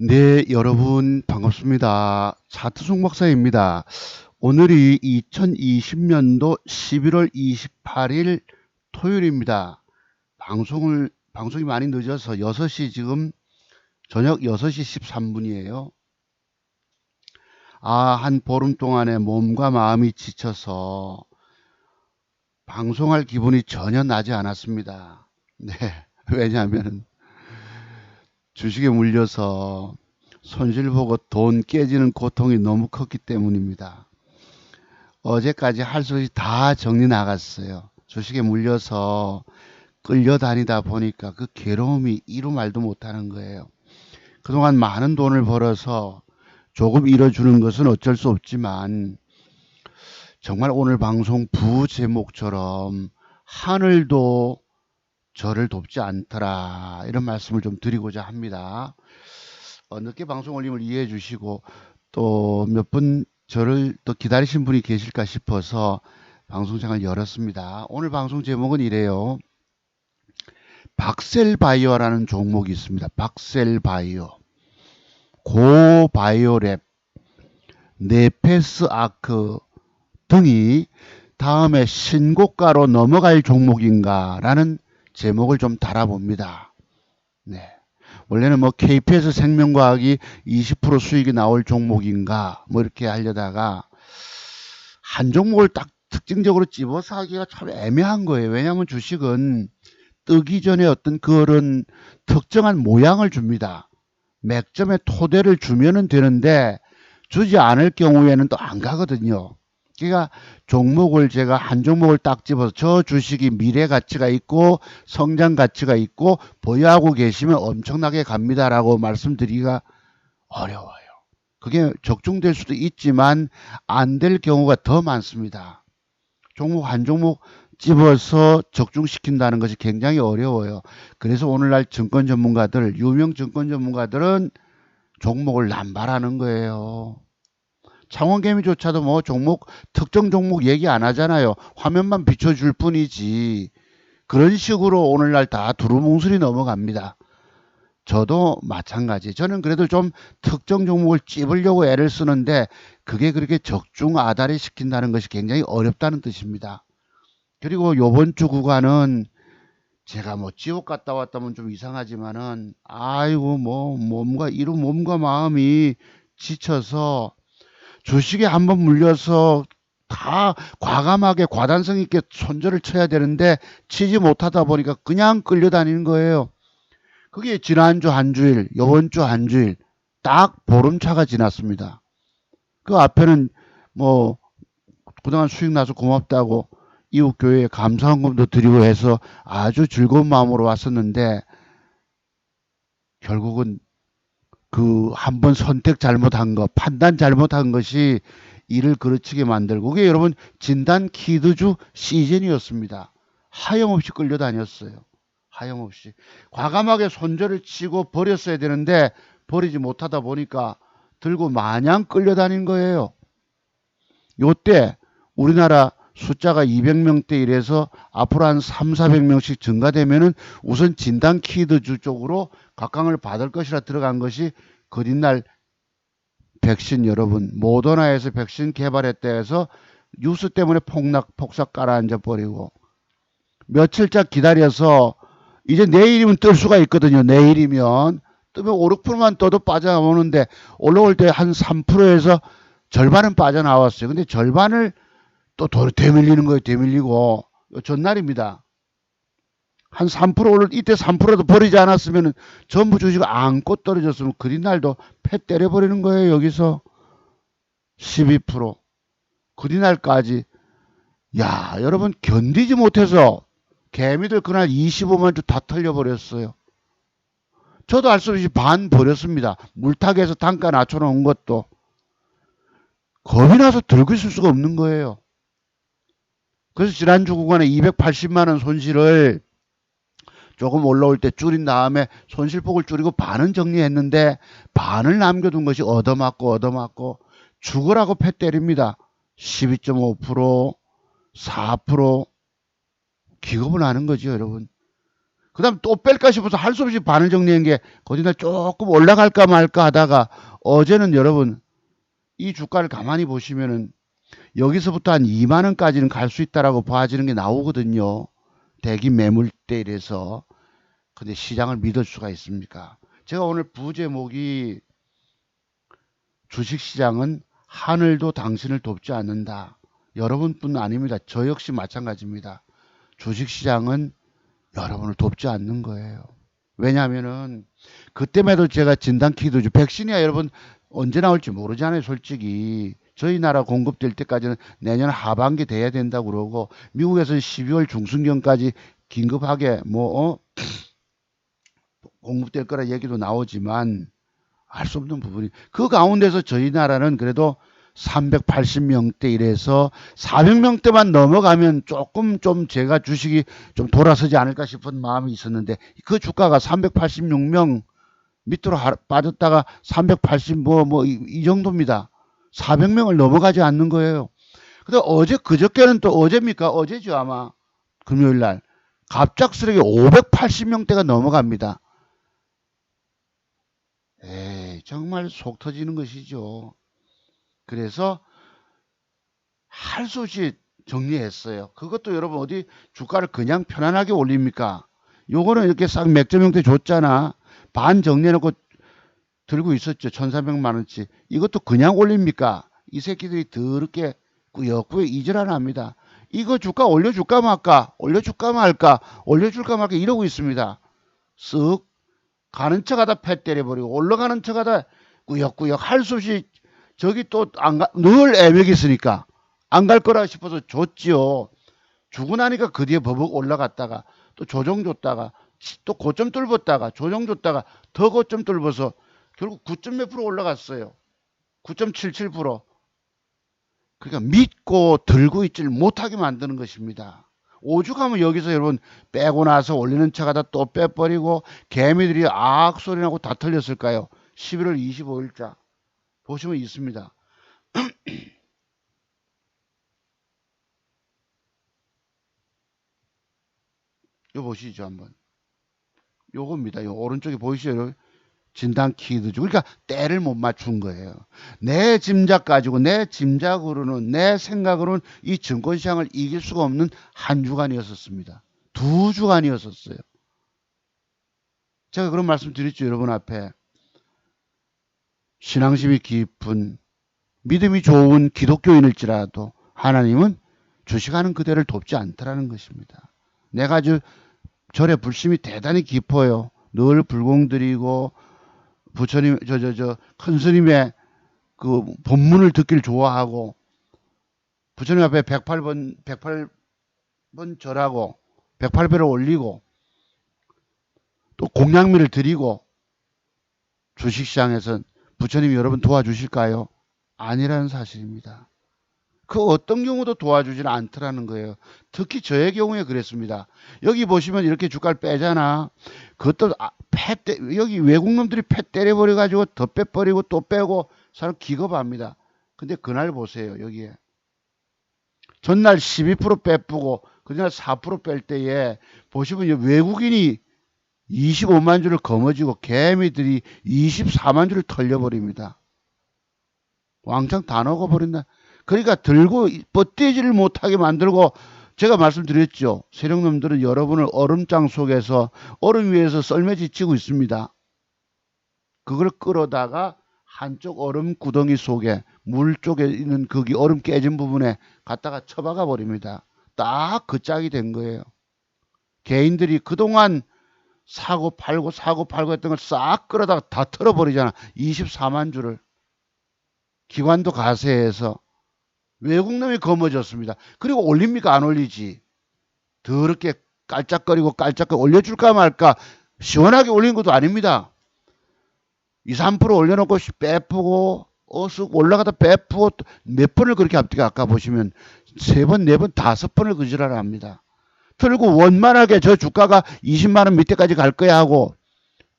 네, 여러분 반갑습니다. 차트송 박사입니다. 오늘이 2020년도 11월 28일 토요일입니다. 방송이 많이 늦어서 6시 지금 저녁 6시 13분이에요. 한 보름 동안에 몸과 마음이 지쳐서 방송할 기분이 전혀 나지 않았습니다. 네, 왜냐하면 주식에 물려서 손실 보고 돈 깨지는 고통이 너무 컸기 때문입니다. 어제까지 할 수 없이 다 정리 나갔어요. 주식에 물려서 끌려다니다 보니까 그 괴로움이 이루 말도 못하는 거예요. 그동안 많은 돈을 벌어서 조금 잃어주는 것은 어쩔 수 없지만 정말 오늘 방송 부제목처럼 하늘도 저를 돕지 않더라, 이런 말씀을 좀 드리고자 합니다. 늦게 방송 올림을 이해해 주시고 또 몇 분 저를 또 기다리신 분이 계실까 싶어서 방송장을 열었습니다. 오늘 방송 제목은 이래요. 박셀바이오라는 종목이 있습니다. 박셀바이오, 고바이오랩, 네페스아크 등이 다음에 신고가로 넘어갈 종목인가라는 제목을 좀 달아봅니다. 네. 원래는 뭐 KPS 생명과학이 20% 수익이 나올 종목인가 뭐 이렇게 하려다가 한 종목을 딱 특징적으로 집어서 하기가 참 애매한 거예요. 왜냐하면 주식은 뜨기 전에 어떤 그런 특정한 모양을 줍니다. 맥점의 토대를 주면은 되는데 주지 않을 경우에는 또 안 가거든요. 그러니까 제가 한 종목을 딱 집어서 저 주식이 미래 가치가 있고 성장 가치가 있고 보유하고 계시면 엄청나게 갑니다라고 말씀드리기가 어려워요. 그게 적중될 수도 있지만 안 될 경우가 더 많습니다. 종목 한 종목 집어서 적중시킨다는 것이 굉장히 어려워요. 그래서 오늘날 유명 증권 전문가들은 종목을 남발하는 거예요. 창원개미조차도 뭐 특정 종목 얘기 안 하잖아요. 화면만 비춰줄 뿐이지. 그런 식으로 오늘날 다 두루뭉술이 넘어갑니다. 저도 마찬가지. 저는 그래도 좀 특정 종목을 찝으려고 애를 쓰는데 그게 그렇게 적중아다리 시킨다는 것이 굉장히 어렵다는 뜻입니다. 그리고 요번 주 구간은 제가 뭐 지옥 갔다 왔다면 좀 이상하지만은 아이고 뭐 몸과 마음이 지쳐서 주식에 한번 물려서 다 과감하게 과단성 있게 손절을 쳐야 되는데 치지 못하다 보니까 그냥 끌려다니는 거예요. 그게 지난주 한 주일, 요번 주 한 주일 딱 보름차가 지났습니다. 그 앞에는 뭐 그동안 수익 나서 고맙다고 이웃교회에 감사헌금도 드리고 해서 아주 즐거운 마음으로 왔었는데 결국은 그 한 번 선택 잘못한 거, 판단 잘못한 것이 일을 그르치게 만들고, 그게 여러분 진단 키드주 시즌이었습니다. 하염없이 끌려다녔어요. 하염없이. 과감하게 손절을 치고 버렸어야 되는데 버리지 못하다 보니까 들고 마냥 끌려다닌 거예요. 요때 우리나라 숫자가 200명대 이래서 앞으로 한 3, 400명씩 증가되면은 우선 진단 키드주 쪽으로 각광을 받을 것이라 들어간 것이 그뒷날 백신, 여러분 모더나에서 백신 개발했다 해서 뉴스 때문에 폭삭 가라앉아 버리고 며칠째 기다려서 이제 내일이면 뜰 수가 있거든요. 내일이면 뜨면 5, 6%만 떠도 빠져나오는데 올라올 때 한 3%에서 절반은 빠져나왔어요. 근데 절반을 또 되밀리는 거예요. 되밀리고 전날입니다. 한 3% 오를 이때 3%도 버리지 않았으면 전부 주식 안고 떨어졌으면 그뒷날도 패 때려버리는 거예요. 여기서 12% 그뒷날까지. 야, 여러분 견디지 못해서 개미들 그날 25만 주 다 털려버렸어요. 저도 알 수 없이 반 버렸습니다. 물타기에서 단가 낮춰놓은 것도 겁이 나서 들고 있을 수가 없는 거예요. 그래서 지난주 구간에 280만 원 손실을 조금 올라올 때 줄인 다음에 손실폭을 줄이고 반은 정리했는데 반을 남겨둔 것이 얻어맞고 죽으라고 패 때립니다. 12.5%, 4% 기겁을 하는 거죠, 여러분. 그 다음 또 뺄까 싶어서 할 수 없이 반을 정리한 게 거짓말 조금 올라갈까 말까 하다가 어제는 여러분 이 주가를 가만히 보시면은 여기서부터 한 2만 원까지는 갈 수 있다라고 봐지는 게 나오거든요. 대기 매물대 이래서. 근데 시장을 믿을 수가 있습니까? 제가 오늘 부제목이 주식시장은 하늘도 당신을 돕지 않는다. 여러분뿐 아닙니다. 저 역시 마찬가지입니다. 주식시장은 여러분을 돕지 않는 거예요. 왜냐하면은 그때마도 제가 진단키도 백신이야 여러분 언제 나올지 모르잖아요. 솔직히 저희 나라 공급될 때까지는 내년 하반기 돼야 된다고 그러고 미국에서는 12월 중순경까지 긴급하게 공급될 거라 얘기도 나오지만 알 수 없는 부분이 그 가운데서 저희 나라는 그래도 380명대 이래서 400명대만 넘어가면 조금 좀 제가 주식이 좀 돌아서지 않을까 싶은 마음이 있었는데 그 주가가 386명 밑으로 빠졌다가 380 이 정도입니다. 400명을 넘어가지 않는 거예요. 근데 어제 그저께는 또 어제입니까? 어제죠 아마 금요일 날 갑작스럽게 580명대가 넘어갑니다. 에이 정말 속 터지는 것이죠. 그래서 할 수 없이 정리했어요. 그것도 여러분 어디 주가를 그냥 편안하게 올립니까? 요거는 이렇게 싹 맥점형태 줬잖아. 반 정리해놓고 들고 있었죠. 1,300만 원치. 이것도 그냥 올립니까? 이 새끼들이 더럽게 꾸역꾸역 이질하나 합니다. 이거 주가 올려줄까 말까? 올려줄까 말까? 올려줄까 말까? 이러고 있습니다. 쓱 가는 척하다 패 때려버리고 올라가는 척하다 꾸역꾸역 할 수 없이 저기 또 늘 애매기 있으니까 안 갈 거라 싶어서 줬지요. 주고 나니까 그 뒤에 버벅 올라갔다가 또 조정 줬다가 또 고점 뚫었다가 조정 줬다가 더 고점 뚫어서 결국 9점 몇 프로 올라갔어요. 9.77%. 그러니까 믿고 들고 있질 못하게 만드는 것입니다. 오죽하면 여기서 여러분 빼고 나서 올리는 척하다 또 빼버리고 개미들이 악 소리 나고 다 털렸을까요? 11월 25일자 보시면 있습니다. 이거 보시죠 한번. 요겁니다. 요 오른쪽에 보이시죠? 진단 키드죠. 그러니까 때를 못 맞춘 거예요. 내 짐작 가지고 내 짐작으로는 내 생각으로는 이 증권시장을 이길 수가 없는 한 주간이었었습니다. 2주간이었었어요. 제가 그런 말씀 드렸죠. 여러분 앞에. 신앙심이 깊은 믿음이 좋은 기독교인일지라도 하나님은 주식하는 그대를 돕지 않더라는 것입니다. 내가 아주 절에 불심이 대단히 깊어요. 늘 불공드리고 부처님 큰 스님의 그 법문을 듣기를 좋아하고 부처님 앞에 108번 절하고 108배를 올리고 또 공양미를 드리고 주식시장에서 부처님이 여러분 도와주실까요? 아니라는 사실입니다. 그 어떤 경우도 도와주질 않더라는 거예요. 특히 저의 경우에 그랬습니다. 여기 보시면 이렇게 주가를 빼잖아. 그것도 여기 외국 놈들이 패 때려버려 가지고 더 빼버리고 또 빼고 사람 기겁합니다. 근데 그날 보세요. 여기에 전날 12% 빼쁘고 그날 4%뺄 때에 보시면 외국인이 25만 주를 거머쥐고 개미들이 24만 주를 털려버립니다. 왕창 다 녹아버린다. 그러니까 들고 뻗대지를 못하게 만들고 제가 말씀드렸죠. 세력놈들은 여러분을 얼음장 속에서 얼음 위에서 썰매 지치고 있습니다. 그걸 끌어다가 한쪽 얼음 구덩이 속에 물 쪽에 있는 거기 얼음 깨진 부분에 갖다가 처박아 버립니다. 딱 그 짝이 된 거예요. 개인들이 그동안 사고 팔고 했던 걸 싹 끌어다가 다 털어버리잖아. 24만 주를. 기관도 가세해서 외국놈이 거머졌습니다. 그리고 올립니까? 안 올리지. 더럽게 깔짝거리고 올려줄까 말까 시원하게 올린 것도 아닙니다. 2, 3% 올려놓고 빼쁘고 쓱 올라가다 빼쁘고 몇 번을 그렇게 앞뒤가 아까 보시면 3번, 4번, 5번을 그 지랄을 합니다. 틀고 원만하게 저 주가가 20만 원 밑에까지 갈 거야 하고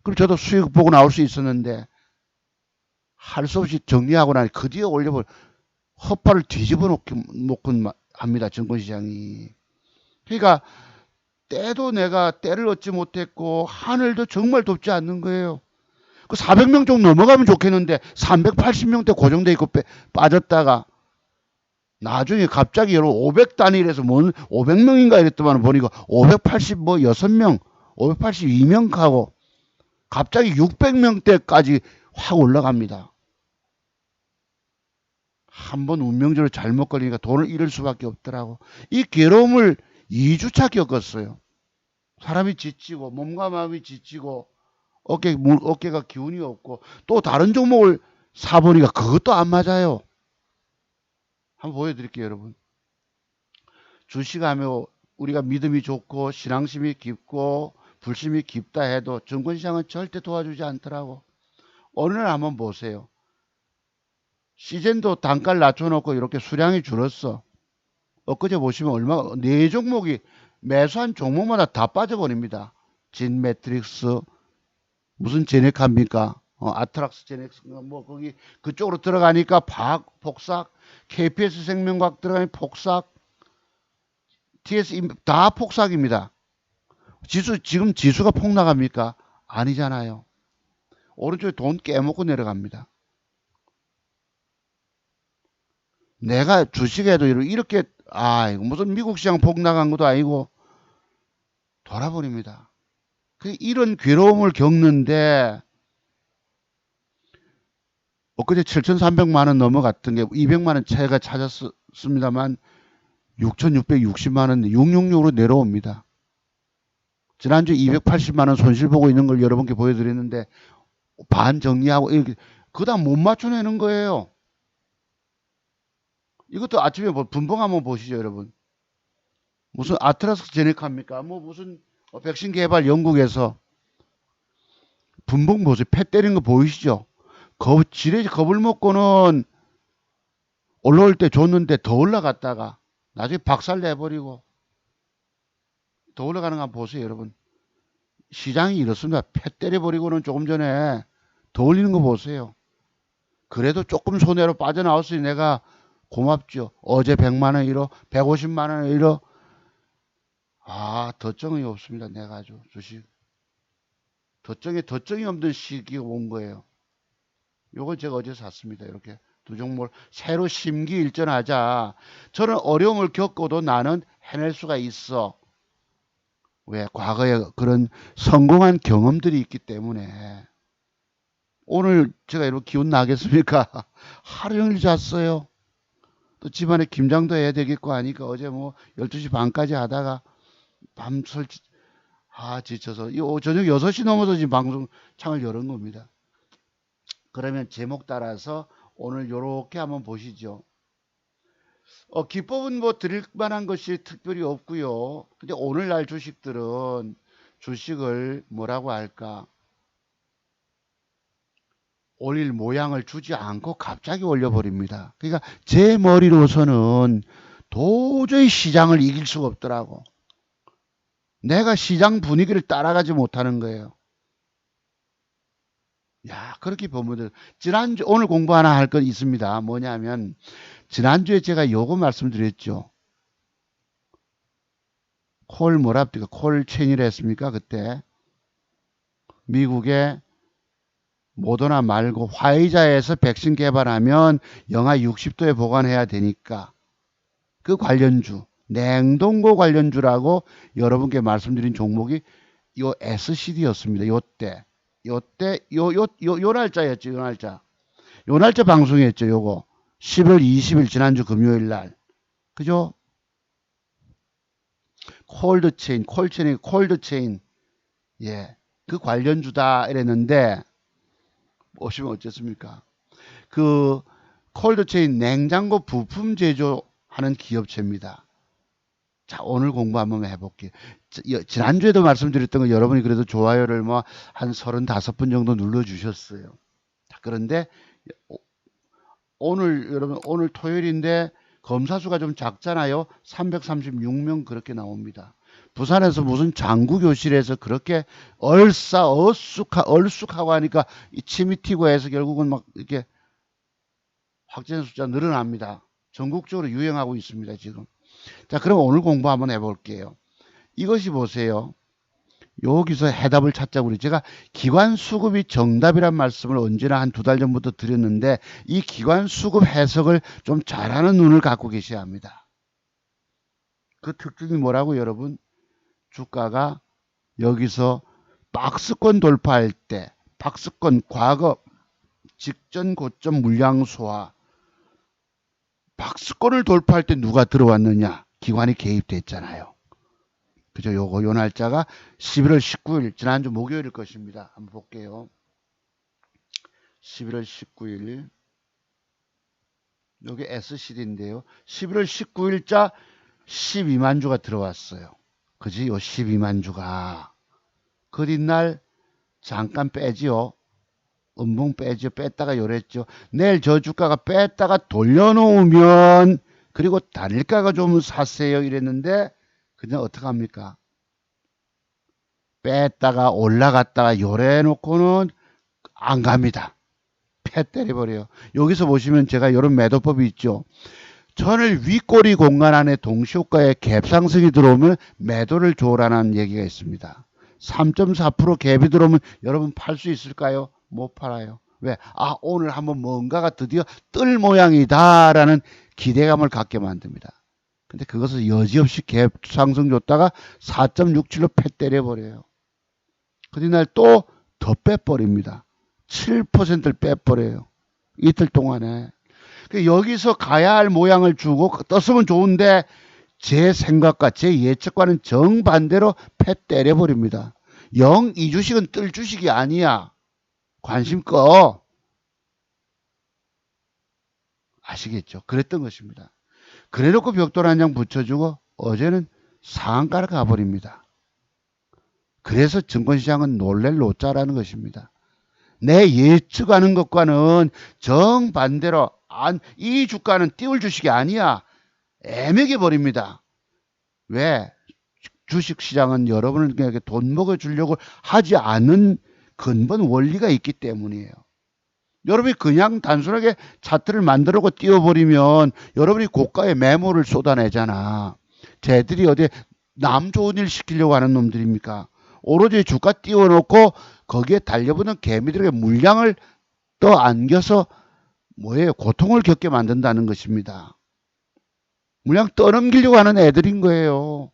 그럼 저도 수익 보고 나올 수 있었는데 할 수 없이 정리하고 나니 그 뒤에 올려버려 헛발을 뒤집어 놓고 합니다. 증권시장이. 그러니까 때도 내가 때를 얻지 못했고 하늘도 정말 덥지 않는 거예요. 그 400명 좀 넘어가면 좋겠는데 380명대 고정돼 있고 빠졌다가 나중에 갑자기 여러분 500단위에서 뭔 500명인가 이랬더만 보니까 586명, 582명 하고 갑자기 600명대까지 확 올라갑니다. 한번 운명적으로 잘못 걸리니까 돈을 잃을 수밖에 없더라고. 이 괴로움을 2주차 겪었어요. 사람이 지치고 몸과 마음이 지치고 어깨가 기운이 없고 또 다른 종목을 사보니까 그것도 안 맞아요. 한번 보여드릴게요, 여러분. 주식하며 우리가 믿음이 좋고 신앙심이 깊고 불심이 깊다 해도 증권시장은 절대 도와주지 않더라고. 어느 날 한번 보세요. 시젠도 단가를 낮춰놓고 이렇게 수량이 줄었어. 엊그제 보시면 얼마가, 네 종목이 매수한 종목마다 다 빠져버립니다. 진 매트릭스, 무슨 제네카입니까? 아트락스 제넥스, 뭐, 거기, 그쪽으로 들어가니까 폭삭, KPS 생명과학 들어가니 폭삭, TS 다 폭삭입니다. 지금 지수가 폭락합니까? 아니잖아요. 오른쪽에 돈 깨먹고 내려갑니다. 내가 주식에도 이렇게, 이거 무슨 미국 시장 폭락한 것도 아니고, 돌아버립니다. 이런 괴로움을 겪는데, 엊그제 7,300만원 넘어갔던 게 200만원 차이가 찾았습니다만, 6,660만원, 666으로 내려옵니다. 지난주 280만원 손실 보고 있는 걸 여러분께 보여드렸는데, 반 정리하고, 이렇게, 그다음 못 맞춰내는 거예요. 이것도 아침에 분봉 한번 보시죠, 여러분. 무슨 아트라스제네카입니까? 뭐 무슨 백신 개발 영국에서 분봉 보세요. 패 때리는 거 보이시죠? 지레 겁을 먹고는 올라올 때 줬는데 더 올라갔다가 나중에 박살 내버리고 더 올라가는 거 한번 보세요, 여러분. 시장이 이렇습니다. 패 때려버리고는 조금 전에 더 올리는 거 보세요. 그래도 조금 손해로 빠져나왔으니 내가 고맙죠. 어제 100만원 잃어, 150만원 잃어. 덧정이 없습니다. 내가 아주 주식. 덧정이 없는 시기가 온 거예요. 요걸 제가 어제 샀습니다. 이렇게 두 종목을 새로 심기일전하자. 저는 어려움을 겪어도 나는 해낼 수가 있어. 왜? 과거에 그런 성공한 경험들이 있기 때문에. 오늘 제가 이렇게 기운 나겠습니까? 하루 종일 잤어요. 또 집안에 김장도 해야 되겠고 하니까 어제 뭐 12시 반까지 하다가 밤 설치, 지쳐서 저녁 6시 넘어서 지금 방송 창을 열은 겁니다. 그러면 제목 따라서 오늘 요렇게 한번 보시죠. 기법은 뭐 드릴 만한 것이 특별히 없고요. 근데 오늘날 주식들은 주식을 뭐라고 할까? 올릴 모양을 주지 않고 갑자기 올려버립니다. 그러니까 제 머리로서는 도저히 시장을 이길 수가 없더라고. 내가 시장 분위기를 따라가지 못하는 거예요. 그렇게 보면 오늘 공부 하나 할 건 있습니다. 뭐냐면 지난주에 제가 요거 말씀드렸죠. 콜 체인이라 했습니까? 그때 미국의 모더나 말고 화이자에서 백신 개발하면 영하 60도에 보관해야 되니까 그 관련주, 냉동고 관련주라고 여러분께 말씀드린 종목이 요 SCD였습니다. 요 날짜였죠. 요 날짜 방송했죠. 요거 10월 20일 지난주 금요일 날. 그죠? 콜드체인. 예. 그 관련주다 이랬는데 보시면 어쨌습니까? 그 콜드체인 냉장고 부품 제조하는 기업체입니다. 자, 오늘 공부 한번 해볼게요. 지난주에도 말씀드렸던 거 여러분이 그래도 좋아요를 뭐 한 35분 정도 눌러주셨어요. 자, 그런데 오늘 토요일인데 검사 수가 좀 작잖아요. 336명 그렇게 나옵니다. 부산에서 무슨 장구교실에서 그렇게 얼쑥하고 하니까 이 침이 튀고 해서 결국은 막 이렇게 확진자 숫자 늘어납니다. 전국적으로 유행하고 있습니다, 지금. 자, 그럼 오늘 공부 한번 해볼게요. 이것이 보세요. 여기서 해답을 찾자고 제가 기관 수급이 정답이란 말씀을 언제나 한 2달 전부터 드렸는데 이 기관 수급 해석을 좀 잘하는 눈을 갖고 계셔야 합니다. 그 특징이 뭐라고 여러분? 주가가 여기서 박스권 돌파할 때 박스권 과거 직전 고점 물량 소화 박스권을 돌파할 때 누가 들어왔느냐? 기관이 개입됐잖아요. 그죠? 요 날짜가 11월 19일 지난주 목요일일 것입니다. 한번 볼게요. 11월 19일 여기 SCD인데요. 11월 19일자 12만 주가 들어왔어요. 그지? 요 12만 주가 그 뒷날 잠깐 빼지요. 음봉 빼죠. 뺐다가 요랬죠. 내일 저 주가가 뺐다가 돌려놓으면 그리고 단일가가 좀 사세요 이랬는데 그냥 어떡합니까? 뺐다가 올라갔다가 요래놓고는 안 갑니다. 패 때려버려요. 여기서 보시면 제가 이런 매도법이 있죠. 천을 윗꼬리 공간 안에 동시효과의 갭 상승이 들어오면 매도를 줘라는 얘기가 있습니다. 3.4% 갭이 들어오면 여러분 팔 수 있을까요? 못 팔아요. 왜? 아, 오늘 한번 뭔가가 드디어 뜰 모양이다라는 기대감을 갖게 만듭니다. 근데 그것을 여지없이 갭 상승 줬다가 4.67로 패 때려버려요. 그 뒤날 또 더 빼버립니다. 7%를 빼버려요. 이틀 동안에. 여기서 가야 할 모양을 주고 떴으면 좋은데 제 생각과 제 예측과는 정반대로 패 때려버립니다. 영 이 주식은 뜰 주식이 아니야. 관심 꺼. 아시겠죠? 그랬던 것입니다. 그래놓고 벽돌 한 장 붙여주고 어제는 상한가를 가버립니다. 그래서 증권시장은 놀랄 노자라는 것입니다. 내 예측하는 것과는 정반대로 이 주가는 띄울 주식이 아니야. 애매게 버립니다. 왜? 주식시장은 여러분에게 돈 먹여주려고 하지 않은 근본 원리가 있기 때문이에요. 여러분이 그냥 단순하게 차트를 만들고 띄워버리면 여러분이 고가의 매물을 쏟아내잖아. 쟤들이 어디 남 좋은 일 시키려고 하는 놈들입니까? 오로지 주가 띄워놓고 거기에 달려붙는 개미들에게 물량을 떠안겨서 뭐예요? 고통을 겪게 만든다는 것입니다. 물량 떠넘기려고 하는 애들인 거예요.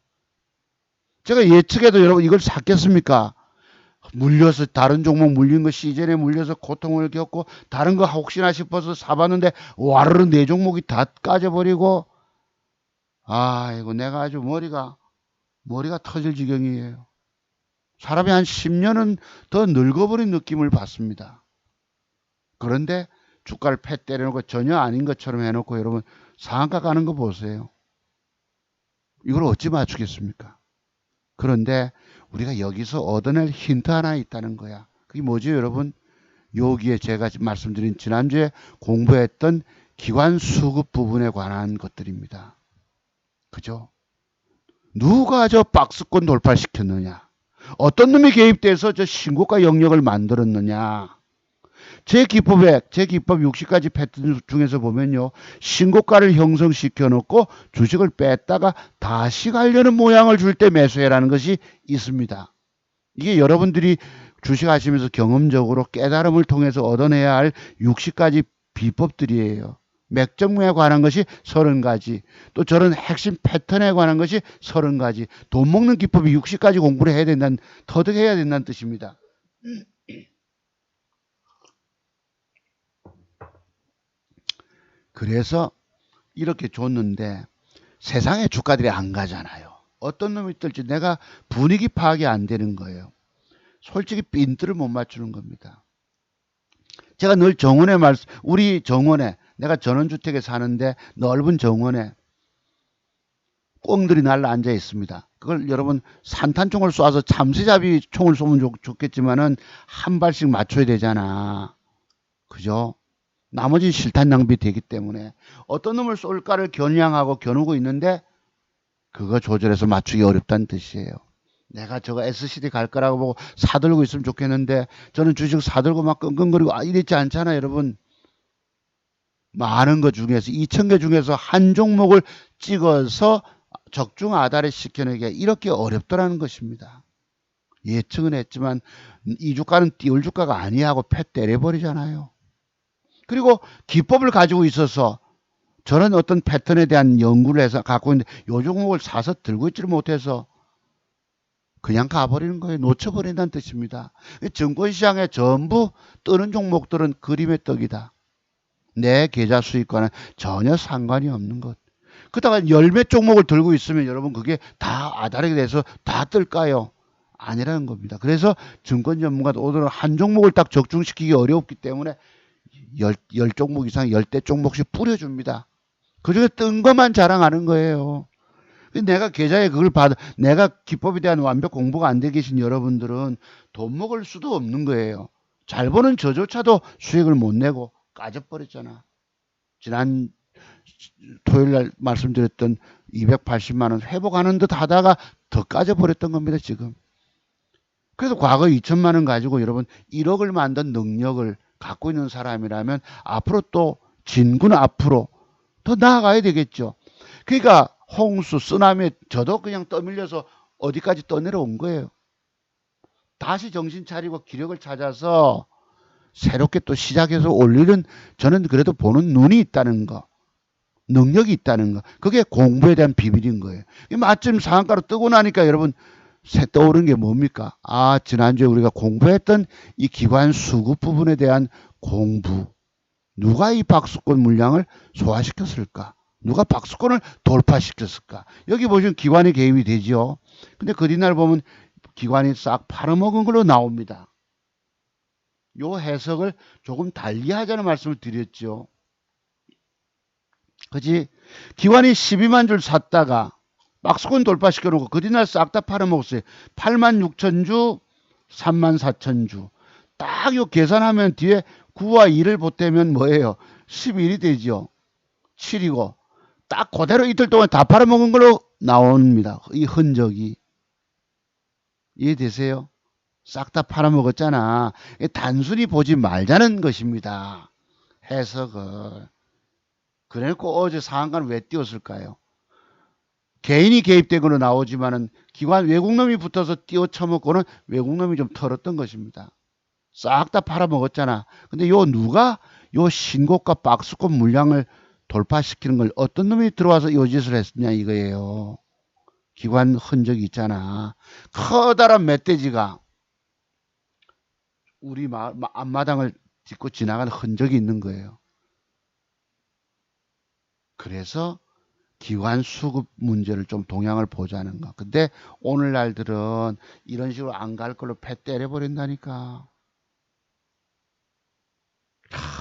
제가 예측해도 여러분 이걸 샀겠습니까? 물려서 다른 종목 물린 거 시즌에 물려서 고통을 겪고 다른 거 혹시나 싶어서 사봤는데 와르르 내 종목이 다 까져버리고 아이고 내가 아주 머리가 터질 지경이에요. 사람이 한 10년은 더 늙어버린 느낌을 받습니다. 그런데 주가를 패 때려놓고 전혀 아닌 것처럼 해놓고 여러분 상한가 가는 거 보세요. 이걸 어찌 맞추겠습니까? 그런데 우리가 여기서 얻어낼 힌트 하나 있다는 거야. 그게 뭐죠 여러분? 여기에 제가 말씀드린 지난주에 공부했던 기관 수급 부분에 관한 것들입니다. 그죠? 누가 저 박스권 돌파시켰느냐? 어떤 놈이 개입돼서 저 신고가 영역을 만들었느냐? 제 기법 60가지 패턴 중에서 보면요. 신고가를 형성시켜 놓고 주식을 뺐다가 다시 가려는 모양을 줄 때 매수해라는 것이 있습니다. 이게 여러분들이 주식하시면서 경험적으로 깨달음을 통해서 얻어내야 할 60가지 비법들이에요. 맥정무에 관한 것이 30가지, 또 저런 핵심 패턴에 관한 것이 30가지, 돈 먹는 기법이 60가지 공부를 해야 된다는, 터득해야 된다는 뜻입니다. 그래서 이렇게 줬는데 세상에 주가들이 안 가잖아요. 어떤 놈이 뜰지 내가 분위기 파악이 안 되는 거예요. 솔직히 핀트를 못 맞추는 겁니다. 제가 늘 정원에 우리 정원에 내가 전원주택에 사는데 넓은 정원에 꽁들이 날라 앉아 있습니다. 그걸 여러분 산탄총을 쏴서 참새잡이 총을 쏘면 좋겠지만은 한 발씩 맞춰야 되잖아. 그죠? 나머지 실탄 낭비 되기 때문에 어떤 놈을 쏠까를 겨냥하고 겨누고 있는데 그거 조절해서 맞추기 어렵다는 뜻이에요. 내가 저거 SCD 갈 거라고 보고 사들고 있으면 좋겠는데 저는 주식 사들고 막 끙끙거리고 이랬지 않잖아요 여러분. 많은 것 중에서 2,000개 중에서 한 종목을 찍어서 적중 아다리 시켜내기가 이렇게 어렵더라는 것입니다. 예측은 했지만 이 주가는 띄울 주가가 아니야 하고 패 때려버리잖아요. 그리고 기법을 가지고 있어서 저런 어떤 패턴에 대한 연구를 해서 갖고 있는데 요 종목을 사서 들고 있지를 못해서 그냥 가버리는 거예요. 놓쳐버린다는 뜻입니다. 증권시장에 전부 뜨는 종목들은 그림의 떡이다. 내 계좌 수익과는 전혀 상관이 없는 것. 그러다가 열몇 종목을 들고 있으면 여러분 그게 다 아다리게 돼서 다 뜰까요? 아니라는 겁니다. 그래서 증권 전문가도 오늘은 한 종목을 딱 적중시키기 어렵기 때문에 열 종목 이상 10대 종목씩 뿌려줍니다. 그중에 뜬 것만 자랑하는 거예요. 내가 계좌에 그걸 받아, 내가 기법에 대한 완벽 공부가 안 돼 계신 여러분들은 돈 먹을 수도 없는 거예요. 잘 버는 저조차도 수익을 못 내고 까져버렸잖아. 지난 토요일 날 말씀드렸던 280만 원 회복하는 듯 하다가 더 까져버렸던 겁니다, 지금. 그래서 과거 2천만 원 가지고 여러분 1억을 만든 능력을 갖고 있는 사람이라면 앞으로 또 진군 앞으로 더 나아가야 되겠죠. 그러니까 홍수, 쓰나미에 저도 그냥 떠밀려서 어디까지 떠내려온 거예요. 다시 정신 차리고 기력을 찾아서 새롭게 또 시작해서 올리는 저는 그래도 보는 눈이 있다는 거. 능력이 있다는 거. 그게 공부에 대한 비밀인 거예요. 마침 상한가로 뜨고 나니까 여러분 새 떠오른 게 뭡니까? 아, 지난주에 우리가 공부했던 이 기관 수급 부분에 대한 공부. 누가 이 박스권 물량을 소화시켰을까? 누가 박스권을 돌파시켰을까? 여기 보시면 기관이 개입이 되죠. 근데 그 뒤날 보면 기관이 싹 팔아먹은 걸로 나옵니다. 요 해석을 조금 달리 하자는 말씀을 드렸죠. 그지? 기관이 12만 줄 샀다가 박스권 돌파시켜 놓고 그 뒤날 싹 다 팔아먹었어요. 8만 6천 주, 3만 4천 주. 딱 요 계산하면 뒤에 9와 2를 보태면 뭐예요? 11이 되죠. 7이고 딱 그대로 이틀 동안 다 팔아먹은 걸로 나옵니다. 이 흔적이. 이해되세요? 싹 다 팔아먹었잖아. 단순히 보지 말자는 것입니다. 해석을. 그래놓고 어제 상한가는 왜 띄웠을까요? 개인이 개입되고는 나오지만은 기관 외국놈이 붙어서 띄워 쳐먹고는 외국놈이 좀 털었던 것입니다. 싹 다 팔아먹었잖아. 근데 요 누가 요 신고가 박스권 물량을 돌파시키는 걸 어떤 놈이 들어와서 요 짓을 했냐 이거예요. 기관 흔적이 있잖아. 커다란 멧돼지가 우리 앞마당을 딛고 지나간 흔적이 있는 거예요. 그래서 기관 수급 문제를 좀 동향을 보자는 거. 근데 오늘날들은 이런 식으로 안 갈 걸로 패 때려버린다니까.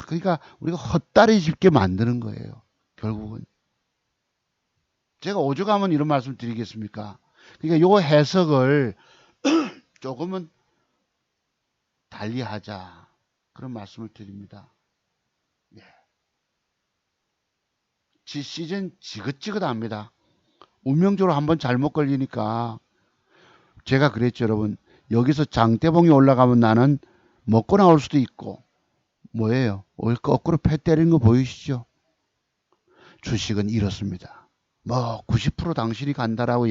그러니까 우리가 헛다리 짚게 만드는 거예요. 결국은. 제가 오죽하면 이런 말씀 드리겠습니까? 그러니까 요 해석을 조금은 달리 하자. 그런 말씀을 드립니다. 예. 시즌 지긋지긋합니다. 운명적으로 한번 잘못 걸리니까 제가 그랬죠, 여러분. 여기서 장대봉이 올라가면 나는 먹고 나올 수도 있고 뭐예요? 오늘 거꾸로 패 때리는 거 보이시죠? 주식은 이렇습니다. 뭐 90% 당신이 간다라고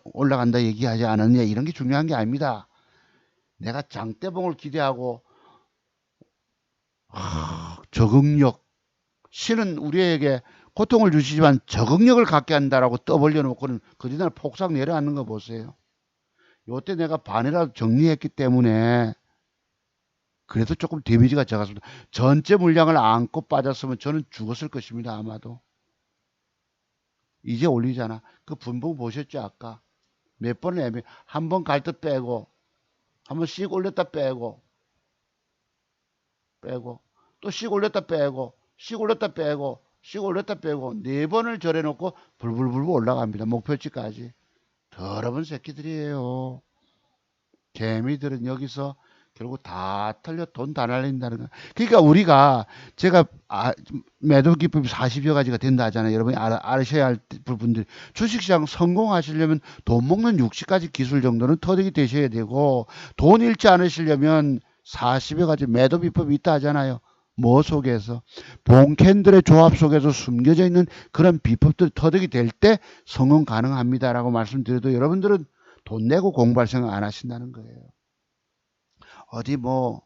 올라간다 얘기하지 않았냐 이런 게 중요한 게 아닙니다. 내가 장대봉을 기대하고 적응력 신은 우리에게 고통을 주시지만 적응력을 갖게 한다라고 떠벌려 놓고는 그 뒤날 폭삭 내려앉는 거 보세요. 요때 내가 반이라도 정리했기 때문에 그래도 조금 데미지가 적었습니다. 전체 물량을 안고 빠졌으면 저는 죽었을 것입니다. 아마도. 이제 올리잖아. 그 분봉 보셨죠? 아까 몇 번을 한 번 갈 때 빼고 한 번 씩 올렸다 빼고 또 씩 올렸다 빼고 씩 올렸다 빼고 씩 올렸다 빼고 4번을 절해놓고 불불불 올라갑니다. 목표치까지. 더러운 새끼들이에요. 개미들은 여기서 결국 다 털려 돈 다 날린다는 거. 그러니까 우리가 제가 매도 기법이 40여 가지가 된다 하잖아요. 여러분이 아셔야 할 부분들. 주식시장 성공하시려면 돈 먹는 60가지 기술 정도는 터득이 되셔야 되고 돈 잃지 않으시려면 40여 가지 매도 비법이 있다 하잖아요. 뭐 속에서? 본캔들의 조합 속에서 숨겨져 있는 그런 비법들이 터득이 될 때 성공 가능합니다라고 말씀드려도 여러분들은 돈 내고 공부할 생각 안 하신다는 거예요. 어디 뭐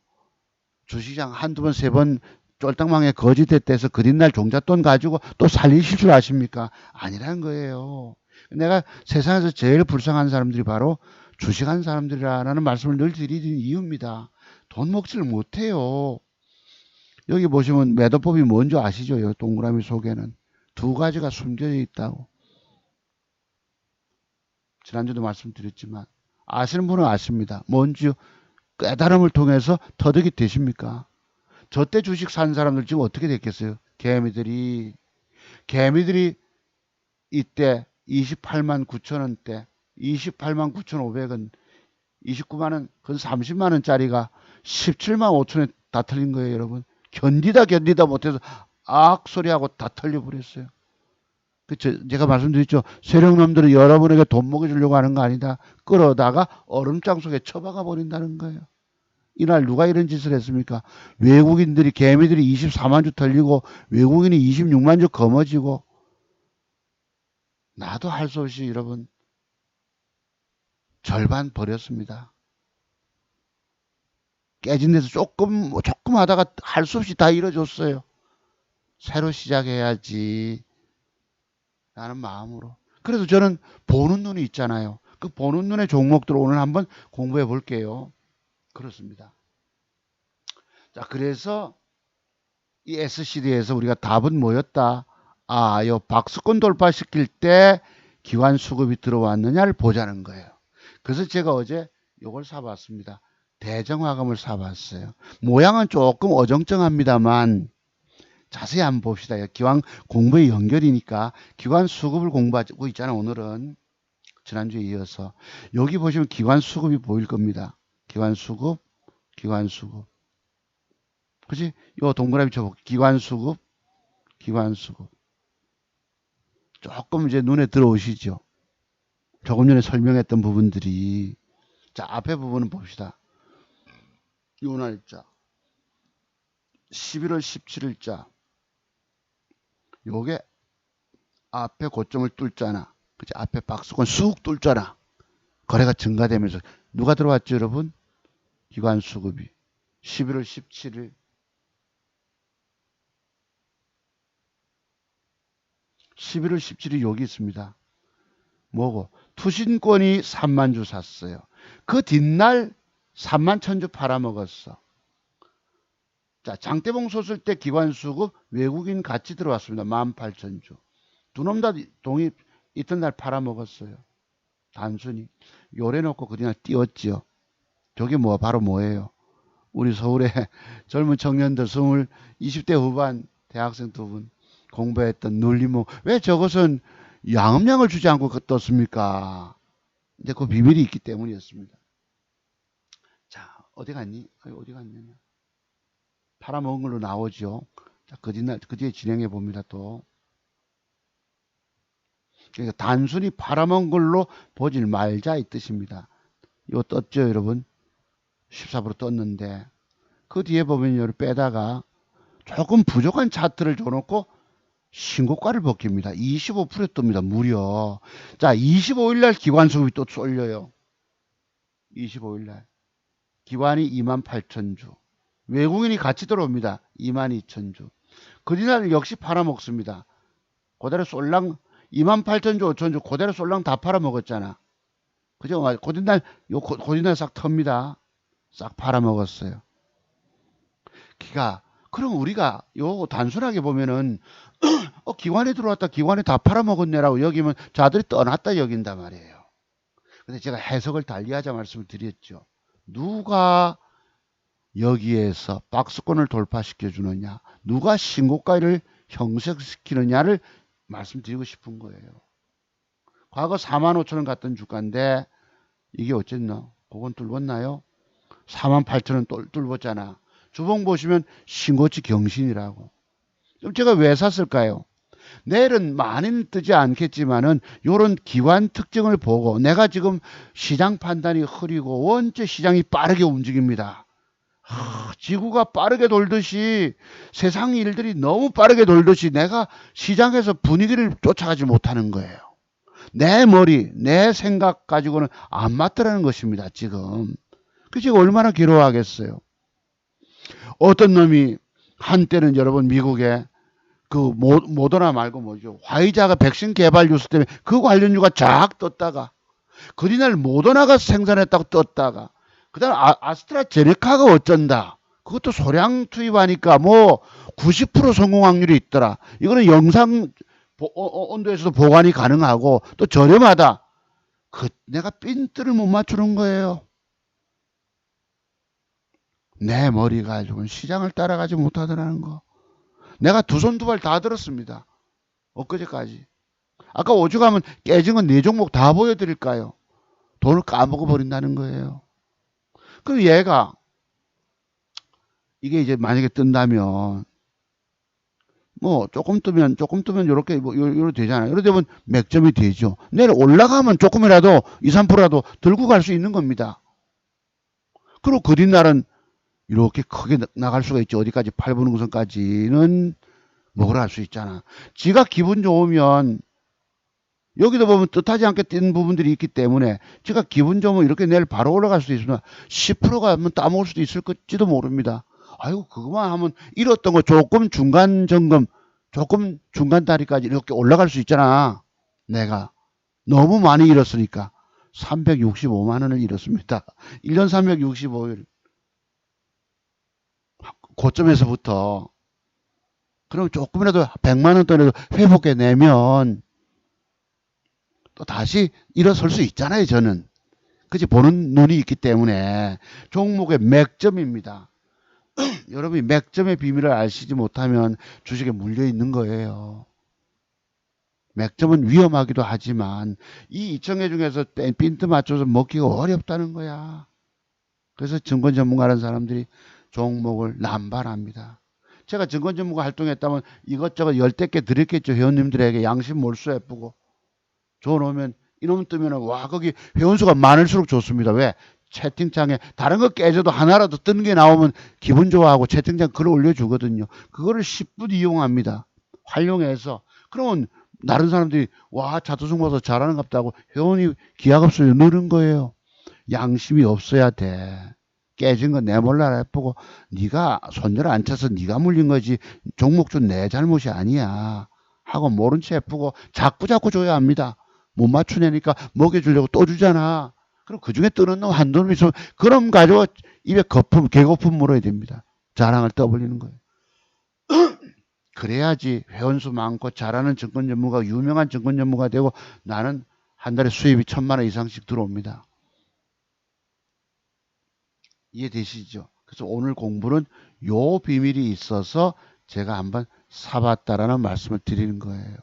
주시장 한두 번, 세 번 쫄딱망에 거짓됐대서 그린날 종잣돈 가지고 또 살리실 줄 아십니까? 아니라는 거예요. 내가 세상에서 제일 불쌍한 사람들이 바로 주식한 사람들이라는 말씀을 늘 드리는 이유입니다. 돈 먹지를 못해요. 여기 보시면 매도법이 뭔지 아시죠? 이 동그라미 속에는 두 가지가 숨겨져 있다고. 지난주도 말씀드렸지만 아시는 분은 아십니다. 뭔지 깨달음을 통해서 터득이 되십니까? 저 때 주식 산 사람들 지금 어떻게 됐겠어요? 개미들이 이때 28만 9천 원대 28만 9천5백원 29만 원, 그 30만 원짜리가 17만 5천 원에 다 털린 거예요, 여러분. 견디다 못해서 악 소리하고 다 털려버렸어요. 그쵸? 제가 말씀드렸죠. 세력놈들은 여러분에게 돈 먹여주려고 하는 거 아니다. 끌어다가 얼음장 속에 처박아 버린다는 거예요. 이날 누가 이런 짓을 했습니까? 외국인들이 개미들이 24만 주 털리고 외국인이 26만 주 거머쥐고 나도 할 수 없이 여러분 절반 버렸습니다. 깨진 데서 조금 하다가 할 수 없이 다 잃어줬어요. 새로 시작해야지 라는 마음으로. 그래서 저는 보는 눈이 있잖아요. 그 보는 눈의 종목들을 오늘 한번 공부해 볼게요. 그렇습니다. 자, 그래서 이 SCD에서 우리가 답은 뭐였다? 아, 요 박스권 돌파시킬 때 기관 수급이 들어왔느냐를 보자는 거예요. 그래서 제가 어제 요걸 사봤습니다. 대정화금을 사봤어요. 모양은 조금 어정쩡합니다만 자세히 한번 봅시다. 기관 공부의 연결이니까 기관 수급을 공부하고 있잖아요. 오늘은 지난주에 이어서 여기 보시면 기관 수급이 보일 겁니다. 기관 수급. 그치? 요 동그라미 쳐볼게요. 기관 수급. 조금 이제 눈에 들어오시죠. 조금 전에 설명했던 부분들이. 자, 앞에 부분은 봅시다. 요 날짜 11월 17일자 요게 앞에 고점을 뚫잖아. 그치? 앞에 박스권 쑥 뚫잖아. 거래가 증가되면서 누가 들어왔죠, 여러분? 기관 수급이 11월 17일 11월 17일 여기 있습니다. 뭐고? 투신권이 3만 주 샀어요. 그 뒷날 3만 1,000주 팔아먹었어. 자, 장대봉 섰을 때 기관 수급 외국인 같이 들어왔습니다. 18,000주. 두 놈 다 동입 있던 날 팔아먹었어요. 단순히 요래놓고 그냥 띄웠지요. 저게 뭐 바로 뭐예요? 우리 서울의 젊은 청년들 20대 후반 대학생 두 분 공부했던 눌림목. 왜 저것은 양음량을 주지 않고 떴습니까? 이제 그 비밀이 있기 때문이었습니다. 자, 어디 갔니? 어디 갔느냐? 팔아먹은 걸로 나오죠. 자, 그 뒤에 진행해 봅니다. 또. 그러니까 단순히 팔아먹은 걸로 보질 말자 이 뜻입니다. 이거 떴죠, 여러분? 14% 떴는데 그 뒤에 보면 여기 빼다가 조금 부족한 차트를 줘놓고 신고가를 벗깁니다. 25% 뜹니다. 무려. 자, 25일날 기관 수급이 또 쏠려요. 25일날 기관이 28,000주 외국인이 같이 들어옵니다. 22,000주 그 뒤날 역시 팔아먹습니다. 그대로 쏠랑 28,000주 5,000주 그대로 쏠랑 다 팔아먹었잖아. 그죠? 고뒷날 싹 텁니다. 싹 팔아먹었어요. 그럼 우리가 요 단순하게 보면은 기관에 들어왔다 기관에 다 팔아먹었네라고 여기면 자들이 떠났다 여긴단 말이에요. 근데 제가 해석을 달리하자 말씀을 드렸죠. 누가 여기에서 박스권을 돌파시켜 주느냐, 누가 신고가를 형성시키느냐를 말씀드리고 싶은 거예요. 과거 45,000원 갔던 주가인데 이게 어쨌나? 그건 뚫었나요? 48,000원 뚫었잖아. 주봉 보시면 신고치 경신이라고. 그럼 제가 왜 샀을까요? 내일은 많이는 뜨지 않겠지만은 요런 기관 특징을 보고 내가 지금 시장 판단이 흐리고 원체 시장이 빠르게 움직입니다. 지구가 빠르게 돌듯이 세상 일들이 너무 빠르게 돌듯이 내가 시장에서 분위기를 쫓아가지 못하는 거예요. 내 머리, 내 생각 가지고는 안 맞더라는 것입니다, 지금. 그 제가 얼마나 괴로워하겠어요. 어떤 놈이 한때는 여러분 미국에 그 모더나 말고 뭐죠? 화이자가 백신 개발 뉴스 때문에 그 관련주가 쫙 떴다가 그 뒤날 모더나가 생산했다고 떴다가 그다음 아스트라제네카가 어쩐다. 그것도 소량 투입하니까 뭐 90% 성공 확률이 있더라. 이거는 영상 온도에서도 보관이 가능하고 또 저렴하다. 내가 핀트를 못 맞추는 거예요. 내 머리가 지금 시장을 따라가지 못하더라는 거. 내가 두 손 두 발 다 들었습니다. 엊그제까지. 아까 오죽하면 깨진 건 네 종목 다 보여드릴까요? 돈을 까먹어 버린다는 거예요. 그럼 얘가 이게 이제 만약에 뜬다면 뭐 조금 뜨면 이렇게 뭐 이렇게 되잖아요. 이렇게 되면 맥점이 되죠. 내일 올라가면 조금이라도 2, 3%라도 들고 갈 수 있는 겁니다. 그리고 그 뒷날은 이렇게 크게 나갈 수가 있죠. 어디까지 8분 우선까지는 뭐라 할 수 있잖아. 지가 기분 좋으면 여기도 보면 뜻하지 않게 뛴 부분들이 있기 때문에 제가 기분 좋으면 이렇게 내일 바로 올라갈 수도 있으나 10%가 한번 따먹을 수도 있을지도 모릅니다. 아이고 그거만 하면 잃었던 거 조금 중간 점검 조금 중간 다리까지 이렇게 올라갈 수 있잖아. 내가 너무 많이 잃었으니까 365만 원을 잃었습니다. 1년 365일 고점에서부터 그럼 조금이라도 100만 원 돈이라도 회복해내면 또 다시 일어설 수 있잖아요. 저는 그치 보는 눈이 있기 때문에 종목의 맥점입니다. 여러분이 맥점의 비밀을 아시지 못하면 주식에 물려 있는 거예요. 맥점은 위험하기도 하지만 이 이청회 중에서 핀트 맞춰서 먹기가 어렵다는 거야. 그래서 증권 전문가라는 사람들이 종목을 남발합니다. 제가 증권 전문가 활동했다면 이것저것 열댓 개 드렸겠죠. 회원님들에게 양심 몰수해보고 줘놓으면 이놈 뜨면 와 거기 회원수가 많을수록 좋습니다. 왜? 채팅창에 다른 거 깨져도 하나라도 뜨는 게 나오면 기분 좋아하고 채팅창 글을 올려주거든요. 그거를 10분 이용합니다. 활용해서 그러면 다른 사람들이 와 차트승 봐서 잘하는 갑다고 회원이 기하급수를 누른 거예요. 양심이 없어야 돼. 깨진 거 내 몰라라 해보고 네가 손절 안 쳐서 네가 물린 거지 종목주 내 잘못이 아니야 하고 모른 채 해보고 자꾸 줘야 합니다. 못 맞추냐니까 먹여주려고 또 주잖아. 그럼 그중에 뜨는 놈 한두 놈 있으면 그럼 가지고 입에 거품 개거품 물어야 됩니다. 자랑을 떠벌리는 거예요. 그래야지 회원수 많고 잘하는 증권 전문가 유명한 증권 전문가 되고 나는 한 달에 수입이 1,000만 원 이상씩 들어옵니다. 이해되시죠? 그래서 오늘 공부는 요 비밀이 있어서 제가 한번 사봤다라는 말씀을 드리는 거예요.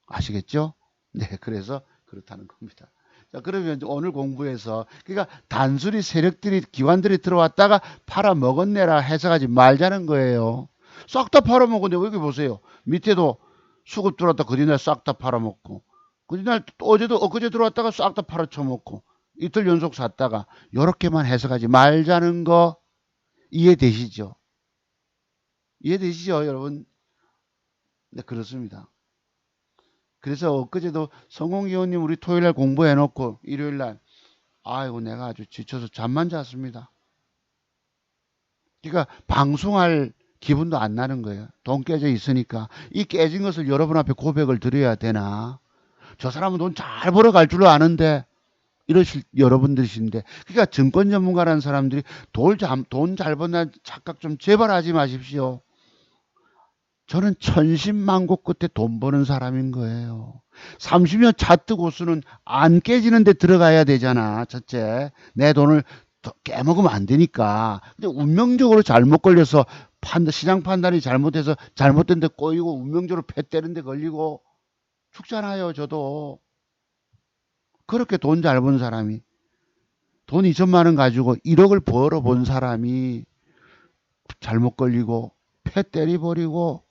아시겠죠? 네, 그래서 그렇다는 겁니다. 자, 그러면 오늘 공부에서 그러니까 단순히 세력들이 기관들이 들어왔다가 팔아먹었네라 해석하지 말자는 거예요. 싹 다 팔아먹었는데 여기 보세요. 밑에도 수급 들어왔다 그뒤날 싹 다 팔아먹고 그뒤날 어제도 엊그제 들어왔다가 싹 다 팔아쳐먹고 이틀 연속 샀다가 이렇게만 해석하지 말자는 거 이해되시죠? 이해되시죠, 여러분? 네, 그렇습니다. 그래서 엊그제도 성공기원님 우리 토요일날 공부해놓고 일요일날 아이고 내가 아주 지쳐서 잠만 잤습니다. 그러니까 방송할 기분도 안 나는 거예요. 돈 깨져 있으니까 이 깨진 것을 여러분 앞에 고백을 드려야 되나? 저 사람은 돈 잘 벌어갈 줄 아는데 이러실 여러분들이신데 그러니까 증권 전문가라는 사람들이 돈 잘 번다는 착각 좀 제발 하지 마십시오. 저는 천신만고 끝에 돈 버는 사람인 거예요. 30년 차트 고수는 안 깨지는 데 들어가야 되잖아. 첫째, 내 돈을 깨먹으면 안 되니까. 근데 운명적으로 잘못 걸려서 시장 판단이 잘못해서 잘못된 데 꼬이고 운명적으로 패 때리는 데 걸리고 죽잖아요. 저도. 그렇게 돈 잘 번 사람이 돈 2천만 원 가지고 1억을 벌어본 사람이 잘못 걸리고 패 때려버리고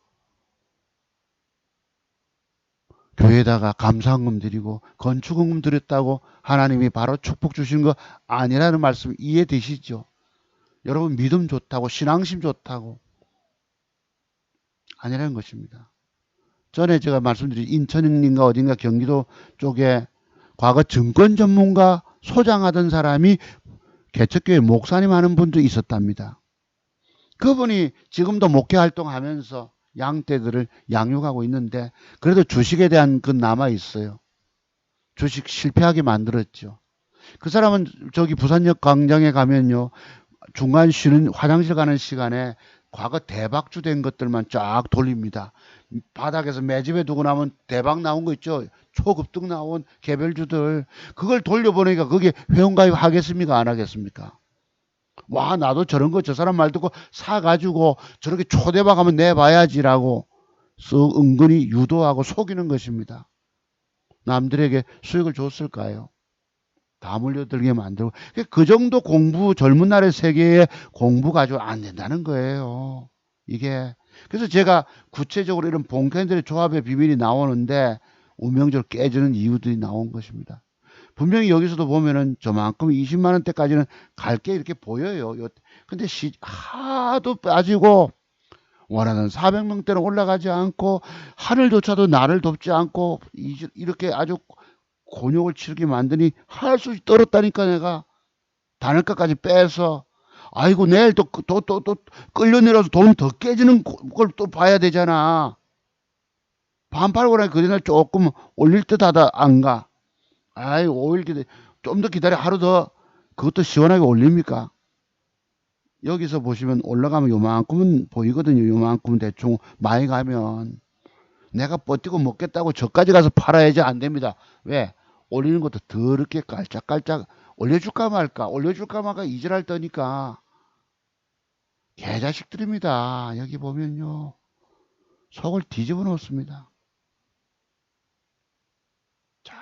교회에다가 감사헌금 드리고 건축헌금 드렸다고 하나님이 바로 축복 주신 거 아니라는 말씀 이해되시죠? 여러분 믿음 좋다고 신앙심 좋다고 아니라는 것입니다. 전에 제가 말씀드린 인천인가 어딘가 경기도 쪽에 과거 증권 전문가 소장하던 사람이 개척교회 목사님 하는 분도 있었답니다. 그분이 지금도 목회 활동하면서 양떼들을 양육하고 있는데 그래도 주식에 대한 그 남아 있어요. 주식 실패하게 만들었죠. 그 사람은 저기 부산역 광장에 가면요. 중간 쉬는 화장실 가는 시간에 과거 대박주 된 것들만 쫙 돌립니다. 바닥에서 매집에 두고 나면 대박 나온 거 있죠. 초급등 나온 개별주들. 그걸 돌려보니까 그게 회원가입 하겠습니까? 안 하겠습니까? 와, 나도 저런 거 저 사람 말 듣고 사가지고 저렇게 초대박 하면 내봐야지라고 쓱 은근히 유도하고 속이는 것입니다. 남들에게 수익을 줬을까요? 다 물려들게 만들고. 그 정도 공부, 젊은 날의 세계에 공부 가지고 안 된다는 거예요. 이게. 그래서 제가 구체적으로 이런 본캐들의 조합의 비밀이 나오는데 운명적으로 깨지는 이유들이 나온 것입니다. 분명히 여기서도 보면은 저만큼 20만 원대까지는 갈 게 이렇게 보여요. 근데 하도 빠지고 원하는 400명대로 올라가지 않고 하늘조차도 나를 돕지 않고 이렇게 아주 곤욕을 치르게 만드니 할 수 떨었다니까 내가 단을까지 빼서 아이고 내일 또 끌려내려서 돈 더 깨지는 걸 또 봐야 되잖아. 반 팔고 나니 그날 조금 올릴 듯 하다 안 가. 아이 5일 좀 더 기다려 하루 더 그것도 시원하게 올립니까? 여기서 보시면 올라가면 요만큼은 보이거든요. 요만큼은 대충 많이 가면 내가 버티고 먹겠다고 저까지 가서 팔아야지 안 됩니다. 왜? 올리는 것도 더럽게 깔짝깔짝 올려줄까 말까 올려줄까 말까 이질할 떠니까 개자식들입니다. 여기 보면요. 속을 뒤집어 놓습니다. 자,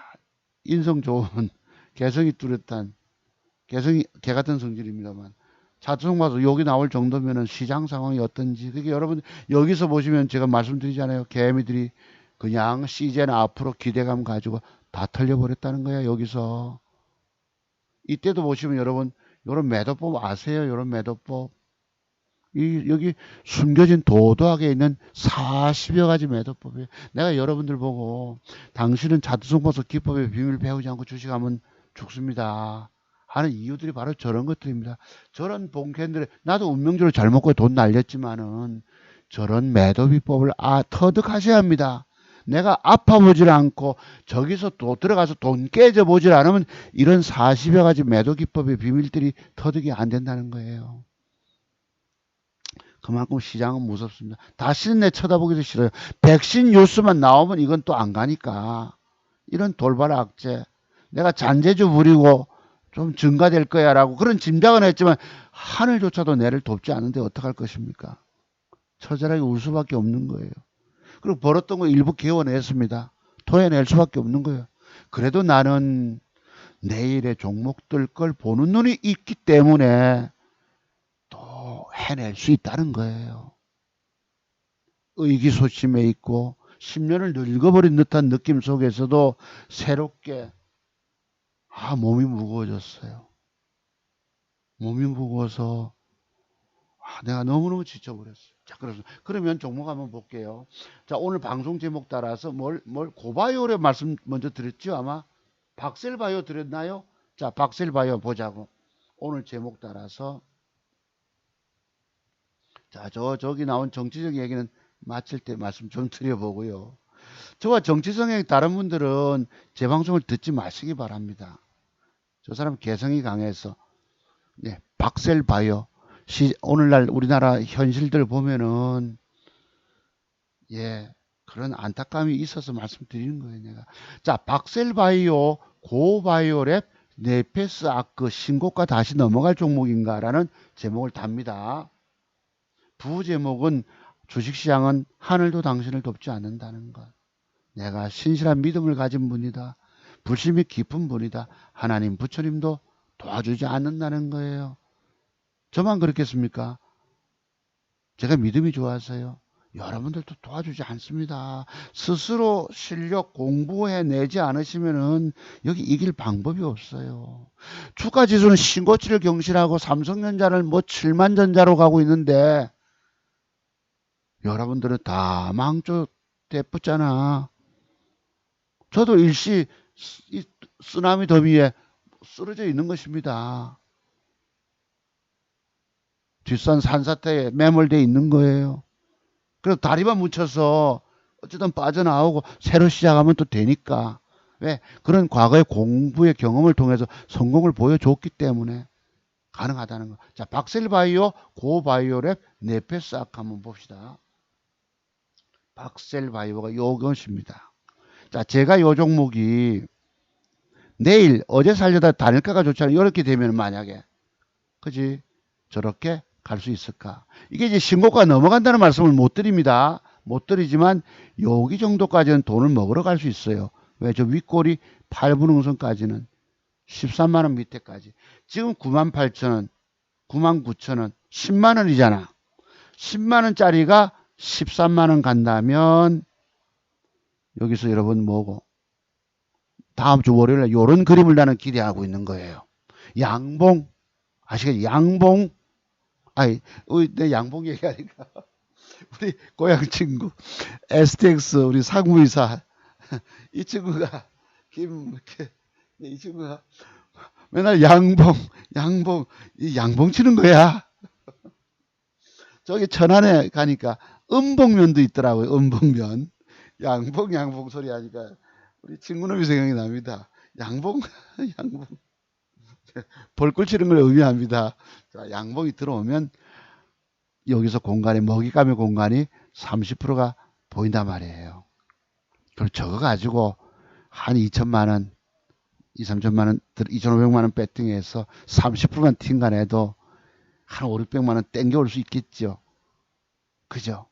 인성 좋은 개성이 뚜렷한 개 같은 성질입니다만 자투성 봐서 여기 나올 정도면은 시장 상황이 어떤지 그게 여러분 여기서 보시면 제가 말씀드리잖아요. 개미들이 그냥 시즌 앞으로 기대감 가지고 다 털려버렸다는 거야 여기서. 이때도 보시면 여러분 요런 매도법 아세요? 요런 매도법. 여기 숨겨진 도도하게 있는 40여 가지 매도법이에요. 내가 여러분들 보고 당신은 자투성 봐서 기법의 비밀 배우지 않고 주식하면 죽습니다 하는 이유들이 바로 저런 것들입니다. 저런 본캔들의 나도 운명적으로 잘 먹고 돈 날렸지만은 저런 매도 비법을 터득하셔야 합니다. 내가 아파보질 않고 저기서 또 들어가서 돈 깨져보질 않으면 이런 40여 가지 매도 기법의 비밀들이 터득이 안 된다는 거예요. 그만큼 시장은 무섭습니다. 다시는 내 쳐다보기도 싫어요. 백신 뉴스만 나오면 이건 또 안 가니까. 이런 돌발 악재. 내가 잔재주 부리고 좀 증가될 거야 라고 그런 짐작은 했지만 하늘조차도 내를 돕지 않는데 어떡할 것입니까? 처절하게 울 수밖에 없는 거예요. 그리고 벌었던 거 일부 개워냈습니다. 토해낼 수밖에 없는 거예요. 그래도 나는 내일의 종목들 걸 보는 눈이 있기 때문에 또 해낼 수 있다는 거예요. 의기소침해 있고 10년을 늙어버린 듯한 느낌 속에서도 새롭게 몸이 무거워졌어요. 몸이 무거워서 내가 너무너무 지쳐버렸어요. 자, 그러면 종목 한번 볼게요. 자, 오늘 방송 제목 따라서 고바이오의 말씀 먼저 드렸죠? 아마 박셀바이오 드렸나요? 자, 박셀바이오 보자고. 오늘 제목 따라서 자, 저기 나온 정치적 얘기는 마칠 때 말씀 좀 드려보고요. 저와 정치성의 다른 분들은 제 방송을 듣지 마시기 바랍니다. 저 사람 개성이 강해서 네, 박셀바이오 오늘날 우리나라 현실들 보면은 그런 안타까움이 있어서 말씀드리는 거예요. 내가 자 박셀바이오 고바이오랩 네페스 아크 신고가 다시 넘어갈 종목인가라는 제목을 답니다. 부제목은 주식시장은 하늘도 당신을 돕지 않는다는 것. 내가 신실한 믿음을 가진 분이다. 불신이 깊은 분이다. 하나님 부처님도 도와주지 않는다는 거예요. 저만 그렇겠습니까? 제가 믿음이 좋아서요. 여러분들도 도와주지 않습니다. 스스로 실력 공부해내지 않으시면은 여기 이길 방법이 없어요. 주가지수는 신고치를 경신하고 삼성전자를 뭐 7만 전자로 가고 있는데 여러분들은 다 망조 대붙잖아. 저도 일시 쓰나미 더위에 쓰러져 있는 것입니다. 뒷산 산사태에 매몰되어 있는 거예요. 그래서 다리만 묻혀서 어쨌든 빠져나오고 새로 시작하면 또 되니까. 왜? 그런 과거의 공부의 경험을 통해서 성공을 보여줬기 때문에 가능하다는 거. 자, 박셀바이오, 고바이오랩, 네페스악 한번 봅시다. 박셀바이오가 요것입니다. 자, 제가 요 종목이 내일 어제 살려다 단일가가 좋잖아요. 이렇게 되면 만약에 그지 저렇게 갈 수 있을까? 이게 이제 신고가 넘어간다는 말씀을 못 드립니다. 못 드리지만 여기 정도까지는 돈을 먹으러 갈 수 있어요. 왜? 저 윗꼬리 8분응선까지는 13만원 밑에까지. 지금 98,000원, 99,000원, 10만원이잖아. 10만원짜리가 13만원 간다면 여기서 여러분 뭐고 다음 주 월요일에 이런 그림을 나는 기대하고 있는 거예요. 양봉 아시겠죠? 양봉 아니 내 양봉 얘기하니까 우리 고향 친구 STX 우리 상무이사 이 친구가 이 친구가 맨날 양봉 이 양봉 치는 거야. 저기 천안에 가니까 음봉면도 있더라고요. 음봉면 양봉 소리 하니까 우리 친구놈이 생각이 납니다. 양봉 양봉 벌꿀 치는 걸 의미합니다. 자, 양봉이 들어오면 여기서 공간이 먹잇감의 공간이 30%가 보인단 말이에요. 그럼 저거 가지고 한 2천만 원, 2, 3천만 원, 2,500만 원 배팅해서 30%만 튕겨내도 한 5, 600만 원 땡겨올 수 있겠죠. 그죠?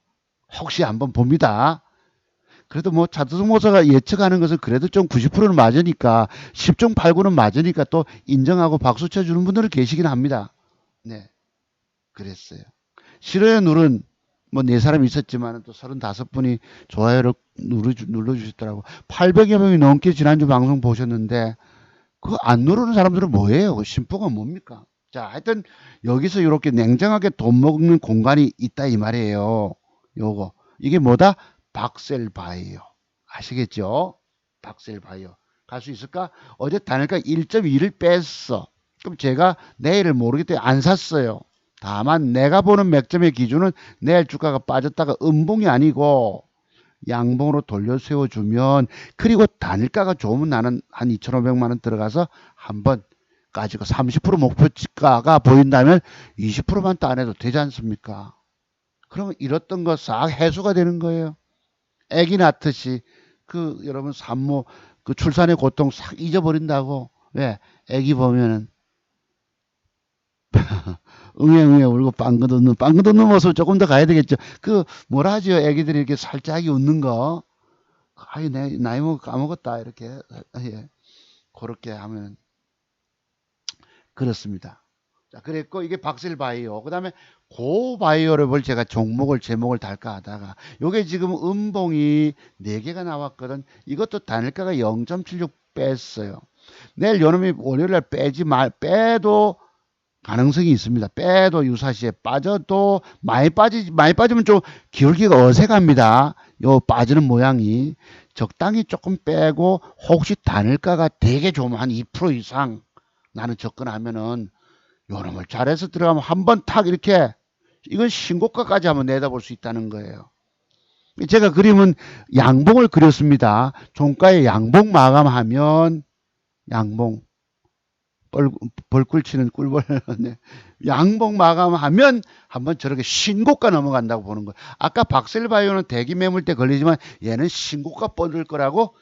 혹시 한번 봅니다. 그래도 뭐 자두성모사가 예측하는 것은 그래도 좀 90%는 맞으니까 10중 8구는 맞으니까 또 인정하고 박수 쳐주는 분들은 계시긴 합니다. 네, 그랬어요. 싫어요 누른 뭐 네 사람이 있었지만 또 35분이 좋아요를 눌러주셨더라고. 800여 명이 넘게 지난주 방송 보셨는데 그거 안 누르는 사람들은 뭐예요? 그 심보가 뭡니까? 자, 하여튼 여기서 이렇게 냉정하게 돈 먹는 공간이 있다 이 말이에요. 요거 이게 뭐다? 박셀바이오 아시겠죠? 박셀바이오 갈 수 있을까? 어제 단일가 1.2를 뺐어. 그럼 제가 내일을 모르기 때문에 안 샀어요. 다만 내가 보는 맥점의 기준은 내일 주가가 빠졌다가 음봉이 아니고 양봉으로 돌려 세워주면 그리고 단일가가 좋으면 나는 한 2,500만 원 들어가서 한번 가지고 30% 목표가가 보인다면 20%만 따내도 되지 않습니까? 그러면 잃었던 거 싹 해소가 되는 거예요. 애기 낳듯이 그 여러분 산모 그 출산의 고통 싹 잊어버린다고. 왜? 애기 보면은 응애응애 울고 빵긋 웃는 모습 조금 더 가야 되겠죠. 그 뭐라 하죠? 애기들이 이렇게 살짝이 웃는 거. 아이 내 나이 먹어 까먹었다 이렇게 예. 그렇게 하면 그렇습니다. 자, 그랬고 이게 박셀바이오. 그다음에 고바이오를 제가 종목을 제목을 달까 하다가 요게 지금 음봉이 4개가 나왔거든. 이것도 단일가가 0.76 뺐어요. 내일 요놈이 월요일날 빼도 가능성이 있습니다. 빼도 유사시에 빠져도 많이 빠지면 좀 기울기가 어색합니다. 요 빠지는 모양이 적당히 조금 빼고 혹시 단일가가 되게 좋으면 한 2% 이상 나는 접근하면은 요놈을 잘해서 들어가면 한번 탁 이렇게 이건 신고가까지 한번 내다볼 수 있다는 거예요. 제가 그림은 양봉을 그렸습니다. 종가에 양봉 마감하면 양봉 벌꿀 치는 꿀벌 네. 양봉 마감하면 한번 저렇게 신고가 넘어간다고 보는 거예요. 아까 박셀바이오는 대기 매물대 걸리지만 얘는 신고가 뻗을 거라고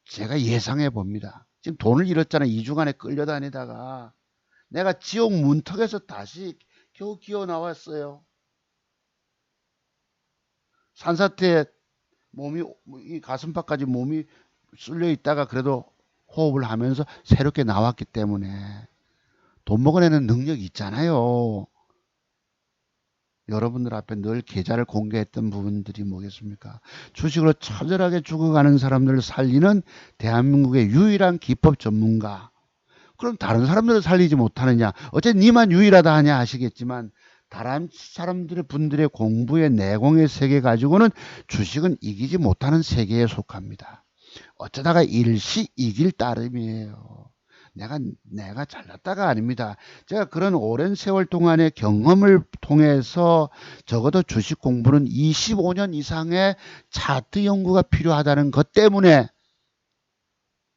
제가 예상해 봅니다. 지금 돈을 잃었잖아요. 2주간에 끌려다니다가 내가 지옥 문턱에서 다시 겨우 기어 나왔어요. 산사태에 몸이 이 가슴팍까지 몸이 쓸려 있다가 그래도 호흡을 하면서 새롭게 나왔기 때문에 돈 먹어내는 능력이 있잖아요. 여러분들 앞에 늘 계좌를 공개했던 부분들이 뭐겠습니까? 주식으로 처절하게 죽어가는 사람들을 살리는 대한민국의 유일한 기법 전문가. 그럼 다른 사람들을 살리지 못하느냐? 어쨌든 니만 유일하다 하냐 하시겠지만 다른 사람들의 분들의 공부의 내공의 세계 가지고는 주식은 이기지 못하는 세계에 속합니다. 어쩌다가 일시 이길 따름이에요. 내가 잘났다가 아닙니다. 제가 그런 오랜 세월 동안의 경험을 통해서 적어도 주식 공부는 25년 이상의 차트 연구가 필요하다는 것 때문에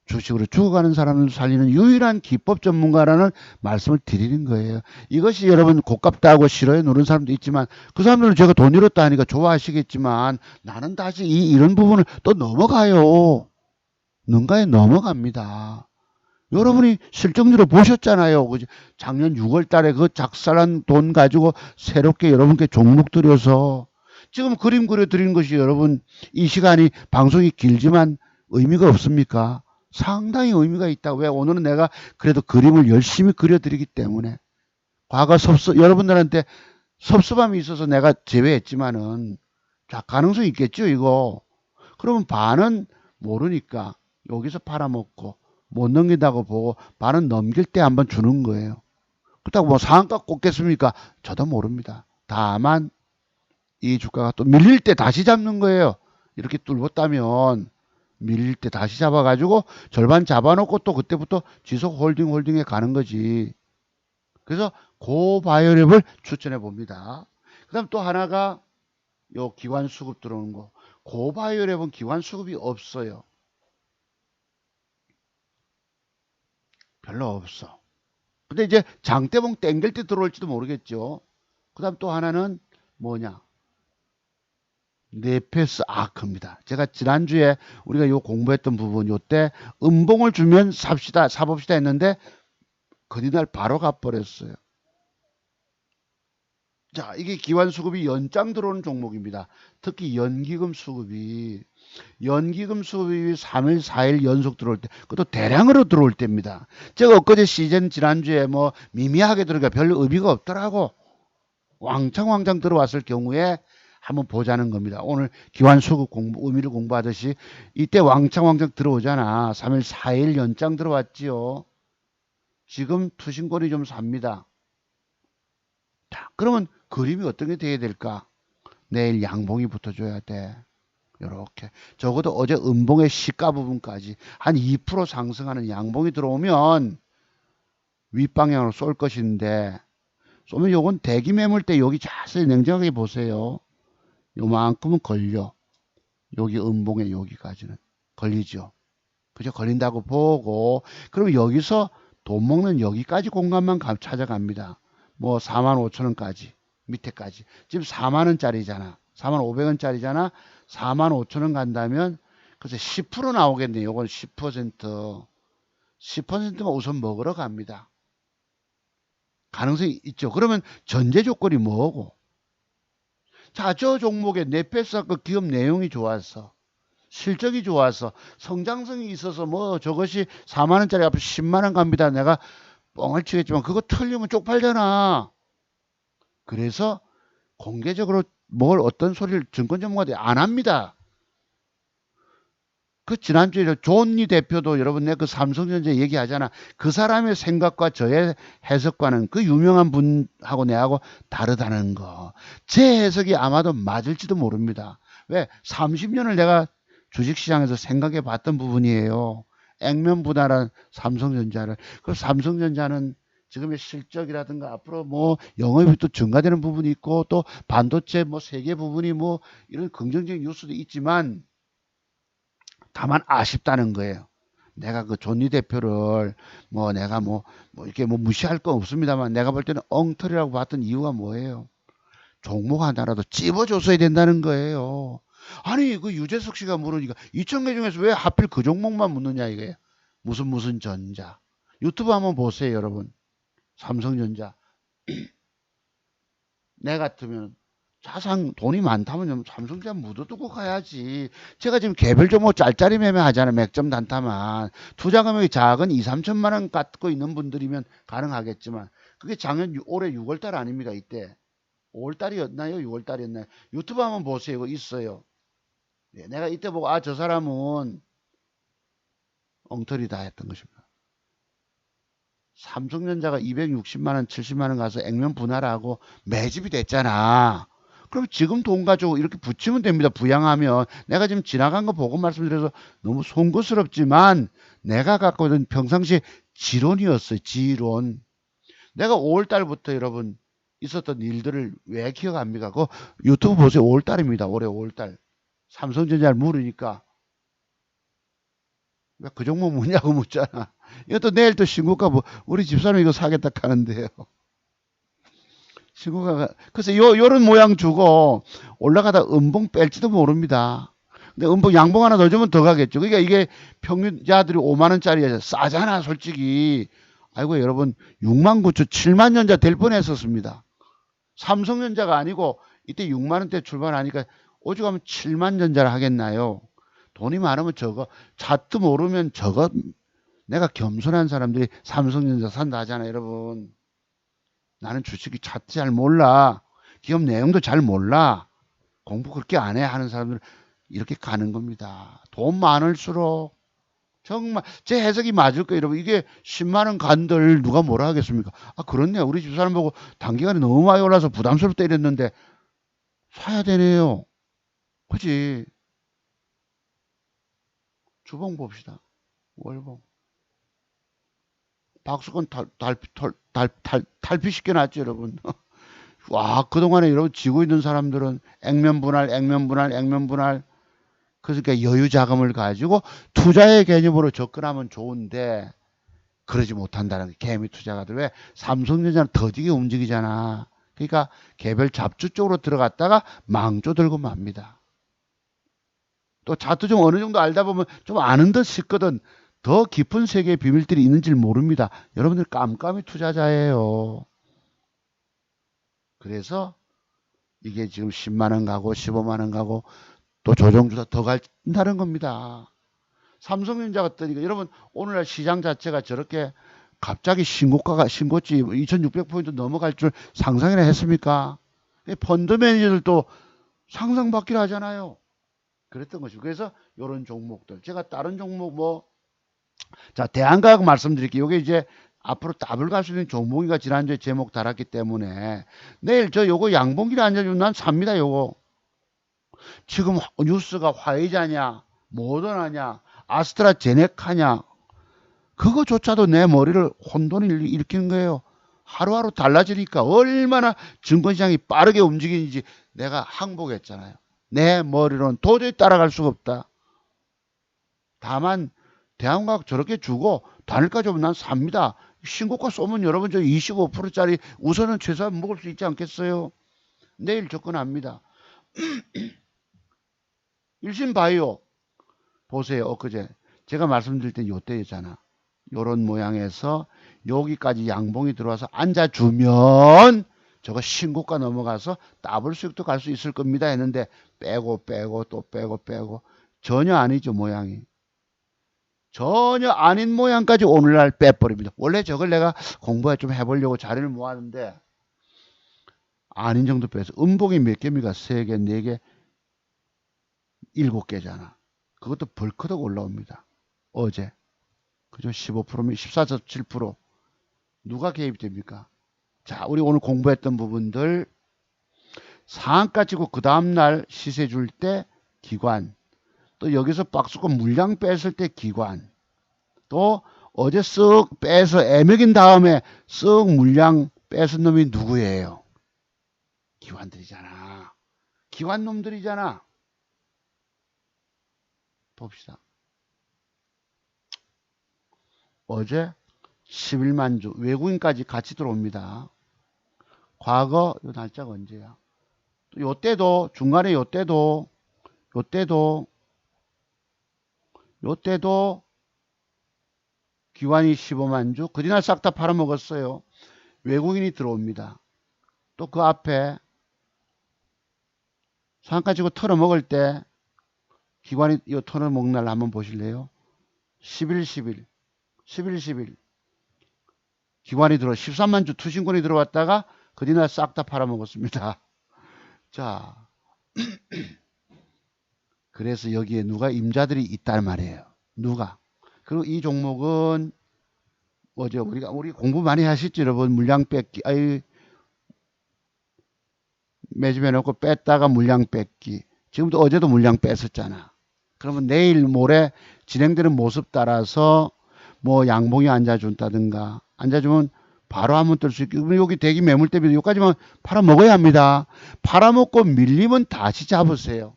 주식으로 죽어가는 사람을 살리는 유일한 기법 전문가라는 말씀을 드리는 거예요. 이것이 여러분 고깝다고 싫어해 누른 사람도 있지만 그 사람들은 제가 돈 잃었다 하니까 좋아하시겠지만 나는 다시 이런 부분을 또 넘어가요. 능가에 넘어갑니다. 여러분이 실적률을 보셨잖아요. 작년 6월 달에 그 작살난 돈 가지고 새롭게 여러분께 종목 들여서 지금 그림 그려드리는 것이 여러분 이 시간이 방송이 길지만 의미가 없습니까? 상당히 의미가 있다. 왜? 오늘은 내가 그래도 그림을 열심히 그려드리기 때문에 과거 여러분들한테 섭섭함이 있어서 내가 제외했지만은 자, 가능성이 있겠죠, 이거. 그러면 반은 모르니까 여기서 팔아먹고 못 넘긴다고 보고 반은 넘길 때 한번 주는 거예요. 그렇다고 뭐 상한가 꽂겠습니까? 저도 모릅니다. 다만 이 주가가 또 밀릴 때 다시 잡는 거예요. 이렇게 뚫었다면 밀릴 때 다시 잡아가지고 절반 잡아놓고 또 그때부터 지속 홀딩에 가는 거지. 그래서 고바이오랩을 추천해 봅니다. 그 다음 또 하나가 요 기관 수급 들어오는 거. 고바이오랩은 기관 수급이 없어요. 별로 없어. 근데 이제 장대봉 땡길 때 들어올지도 모르겠죠. 그 다음 또 하나는 뭐냐. 네페스 아크입니다. 제가 지난주에 우리가 요 공부했던 부분 요때 음봉을 주면 사봅시다 했는데 그날 바로 가버렸어요. 자, 이게 기관 수급이 연장 들어오는 종목입니다. 특히 연기금 수급이 3일, 4일 연속 들어올 때, 그것도 대량으로 들어올 때입니다. 제가 엊그제 시즌 지난주에 뭐 미미하게 들어가 별로 의미가 없더라고. 왕창 들어왔을 경우에 한번 보자는 겁니다. 오늘 기관 수급 의미를 공부하듯이 이때 왕창 들어오잖아. 3일, 4일 연장 들어왔지요. 지금 투신권이 좀 삽니다. 자, 그러면 그림이 어떤 게 돼야 될까? 내일 양봉이 붙어줘야 돼. 요렇게 적어도 어제 음봉의 시가 부분까지 한 2% 상승하는 양봉이 들어오면 윗방향으로 쏠 것인데 쏘면 요건 대기 매물 때 여기 자세히 냉정하게 보세요. 요만큼은 걸려. 여기 음봉에 여기까지는 걸리죠. 그죠? 걸린다고 보고 그럼 여기서 돈 먹는 여기까지 공간만 찾아갑니다. 뭐 45,000원까지 밑에까지 지금 4만원짜리잖아. 4,500원짜리잖아. 45,000원 간다면 그래서 10% 나오겠네요. 요건 10%. 10%가 우선 먹으러 갑니다. 가능성이 있죠. 그러면 전제 조건이 뭐고? 자, 저 종목의 네페스아크 기업 내용이 좋았어. 실적이 좋아서 성장성이 있어서 뭐 저것이 4만원짜리 앞에 10만원 갑니다. 내가 뻥을 치겠지만 그거 틀리면 쪽팔잖아. 그래서 공개적으로 뭘 어떤 소리를 증권 전문가들이 안 합니다. 그 지난주에 존니 대표도 여러분 내 그 삼성전자 얘기하잖아. 그 사람의 생각과 저의 해석과는 그 유명한 분하고 내하고 다르다는 거. 제 해석이 아마도 맞을지도 모릅니다. 왜? 30년을 내가 주식시장에서 생각해 봤던 부분이에요. 액면분할한 삼성전자를. 그 삼성전자는 지금의 실적이라든가 앞으로 뭐 영업이 또 증가되는 부분이 있고 또 반도체 뭐 세계 부분이 뭐 이런 긍정적인 뉴스도 있지만 다만 아쉽다는 거예요. 내가 그 존니 대표를 뭐 내가 뭐 이렇게 뭐 무시할 건 없습니다만 내가 볼 때는 엉터리라고 봤던 이유가 뭐예요? 종목 하나라도 찝어줬어야 된다는 거예요. 아니 그 유재석 씨가 물으니까 2,000개 중에서 왜 하필 그 종목만 묻느냐 이거예요. 무슨 전자. 유튜브 한번 보세요 여러분. 삼성전자. 내 같으면 자산 돈이 많다면 삼성전자 묻어두고 가야지. 제가 지금 개별적으로 뭐 짤짤이 매매 하잖아요. 맥점 단타만. 투자 금액이 작은 2, 3천만 원 갖고 있는 분들이면 가능하겠지만 그게 올해 6월 달 아닙니까 이때. 5월달이었나요? 6월달이었나요? 유튜브 한번 보세요. 이거 있어요. 네, 내가 이때 보고 저 사람은 엉터리다 했던 것입니다. 삼성전자가 260만원, 70만원 가서 액면 분할하고 매집이 됐잖아. 그럼 지금 돈 가지고 이렇게 붙이면 됩니다. 부양하면. 내가 지금 지나간 거 보고 말씀드려서 너무 송구스럽지만 내가 갖고 있는 평상시 지론이었어요. 지론. 내가 5월달부터 여러분 있었던 일들을 왜 기억합니까? 그 유튜브 보세요. 5월달입니다. 올해 5월달. 삼성전자를 물으니까 왜 그 종목 뭐냐고 묻잖아. 이것도 내일 또 신고가 뭐 우리 집사람 이거 사겠다 하는데요. 신고가 그래서 요런 모양 주고 올라가다 음봉 뺄지도 모릅니다. 근데 음봉 양봉 하나 더 주면 더 가겠죠. 그러니까 이게 평균자들이 5만 원짜리 싸잖아 솔직히. 아이고 여러분 6만 9천 7만 년자 될 뻔했었습니다. 삼성전자가 아니고 이때 6만 원대 출발하니까 오죽하면 7만 전자를 하겠나요? 돈이 많으면 저거 차트 모르면 저거 내가 겸손한 사람들이 삼성전자 산다 하잖아요 여러분. 나는 주식이 차트 잘 몰라. 기업 내용도 잘 몰라. 공부 그렇게 안 해 하는 사람들 이렇게 가는 겁니다. 돈 많을수록 정말 제 해석이 맞을 거예요 여러분. 이게 10만원 간들 누가 뭐라 하겠습니까? 아 그렇네. 우리 집사람 보고 단기간에 너무 많이 올라서 부담스럽다 이랬는데 사야 되네요. 그지? 주봉 봅시다. 월봉. 박수건 탈피시켜 놨죠 여러분. 와 그동안에 여러분 지고 있는 사람들은 액면분할 액면분할 액면분할 그러니까 여유 자금을 가지고 투자의 개념으로 접근하면 좋은데 그러지 못한다는 게 개미 투자가들. 왜? 삼성전자는 더디게 움직이잖아. 그러니까 개별 잡주 쪽으로 들어갔다가 망조 들고 맙니다. 또 차트 좀 어느 정도 알다 보면 좀 아는 듯 싶거든. 더 깊은 세계의 비밀들이 있는지 모릅니다. 여러분들 깜깜이 투자자예요. 그래서 이게 지금 10만원 가고 15만원 가고 또 조정주다 더 간다는 겁니다. 삼성전자가 뜨니까 여러분 오늘날 시장 자체가 저렇게 갑자기 신고치 2600포인트 넘어갈 줄 상상이나 했습니까? 펀드 매니저들도 상상받기를 하잖아요. 그랬던 것이고 그래서 이런 종목들 제가 다른 종목 자 대한가격 말씀드릴게요. 이게 이제 앞으로 답을 갈 수 있는 종목이가 지난주에 제목 달았기 때문에 내일 저 요거 양봉기를 앉아주면 난 삽니다. 요거 지금 뉴스가 화이자냐 모더나냐 아스트라제네카냐 그거조차도 내 머리를 혼돈을 일으키는 거예요. 하루하루 달라지니까 얼마나 증권시장이 빠르게 움직이는지 내가 항복했잖아요. 내 머리로는 도저히 따라갈 수가 없다. 다만 대한과학 저렇게 주고 단일가 좀 난 삽니다. 신고가 쏘면 여러분 저 25%짜리 우선은 최소한 먹을 수 있지 않겠어요? 내일 접근합니다. 일신바이오 보세요. 엊그제 제가 말씀드릴 때 요때였잖아. 요런 모양에서 여기까지 양봉이 들어와서 앉아주면 저거 신고가 넘어가서 더블 수익도 갈 수 있을 겁니다 했는데 빼고 또 빼고 전혀 아니죠 모양이. 전혀 아닌 모양까지 오늘날 빼버립니다. 원래 저걸 내가 공부 좀 해보려고 자리를 모았는데 아닌 정도 빼서 음봉이 몇 개입니까? 3개, 4개, 7개잖아. 그것도 벌크덕 올라옵니다. 어제. 그죠? 15%면 14.7%. 누가 개입됩니까? 자, 우리 오늘 공부했던 부분들 상한가 치고 그 다음날 시세 줄 때 기관, 또 여기서 박스권 물량 뺐을 때 기관, 또 어제 쓱 빼서 애먹인 다음에 쓱 물량 뺏은 놈이 누구예요? 기관들이잖아. 기관 놈들이잖아. 봅시다. 어제 11만 주 외국인까지 같이 들어옵니다. 과거 요 날짜가 언제야? 또 요때도 중간에 요때도 기관이 15만 주 그디날 싹 다 팔아먹었어요. 외국인이 들어옵니다. 또 그 앞에 상가 치고 털어먹을 때 기관이 이 털어먹는 날 한번 보실래요? 11 기관이 들어 13만 주 투신권이 들어왔다가 그디날 싹 다 팔아먹었습니다. 자, 그래서 여기에 누가 임자들이 있단 말이에요. 누가? 그리고 이 종목은 뭐죠? 우리 공부 많이 하셨죠, 여러분. 물량 뺏기. 아이, 매집해 놓고 뺐다가 물량 뺏기. 지금도 어제도 물량 뺐었잖아. 그러면 내일 모레 진행되는 모습 따라서 뭐 양봉이 앉아준다든가, 앉아주면 바로 한번 뜰 수 있고, 여기 대기 매물 대비 여기까지만 팔아먹어야 합니다. 팔아먹고 밀리면 다시 잡으세요.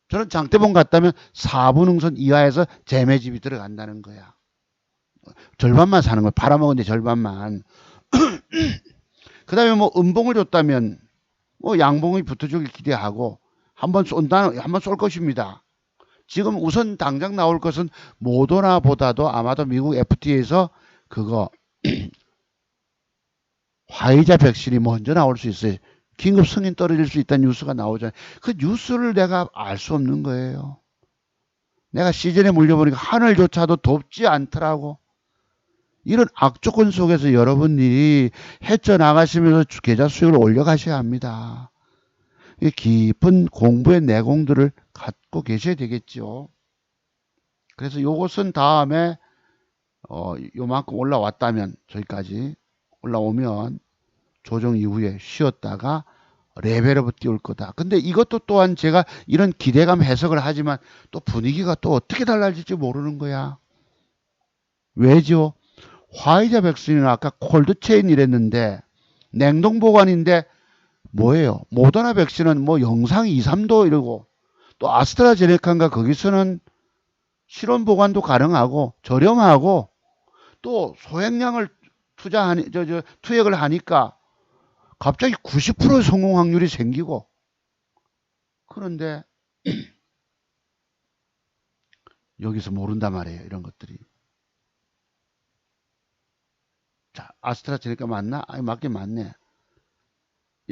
저는 장대봉 갔다면 4분 응선 이하에서 재매집이 들어간다는 거야. 절반만 사는 거야. 팔아먹은데 절반만. 그 다음에 뭐 음봉을 줬다면 뭐 양봉이 붙어주길 기대하고 한번 쏠 것입니다. 지금 우선 당장 나올 것은 모더나보다도 아마도 미국 FTA에서 그거 화이자 백신이 먼저 나올 수 있어요. 긴급 승인 떨어질 수 있다는 뉴스가 나오잖아요. 그 뉴스를 내가 알 수 없는 거예요. 내가 시즌에 물려보니까 하늘조차도 덥지 않더라고. 이런 악조건 속에서 여러분들이 헤쳐나가시면서 계좌 수익을 올려가셔야 합니다. 깊은 공부의 내공들을 갖고 계셔야 되겠죠. 그래서 요것은 다음에 요만큼 올라왔다면 저기까지 올라오면 조정 이후에 쉬었다가 레벨업을 띄울 거다. 근데 이것도 또한 제가 이런 기대감 해석을 하지만 또 분위기가 또 어떻게 달라질지 모르는 거야. 왜죠? 화이자 백신은 아까 콜드체인 이랬는데 냉동 보관인데 뭐예요? 모더나 백신은 뭐 영상 2, 3도 이러고 또 아스트라제네카인가 거기서는 실온 보관도 가능하고 저렴하고 또 소액량을 투약을 하니까 갑자기 90% 성공 확률이 생기고 그런데 여기서 모른단 말이에요. 이런 것들이. 자, 아스트라제네카 맞나? 아니, 맞긴 맞네.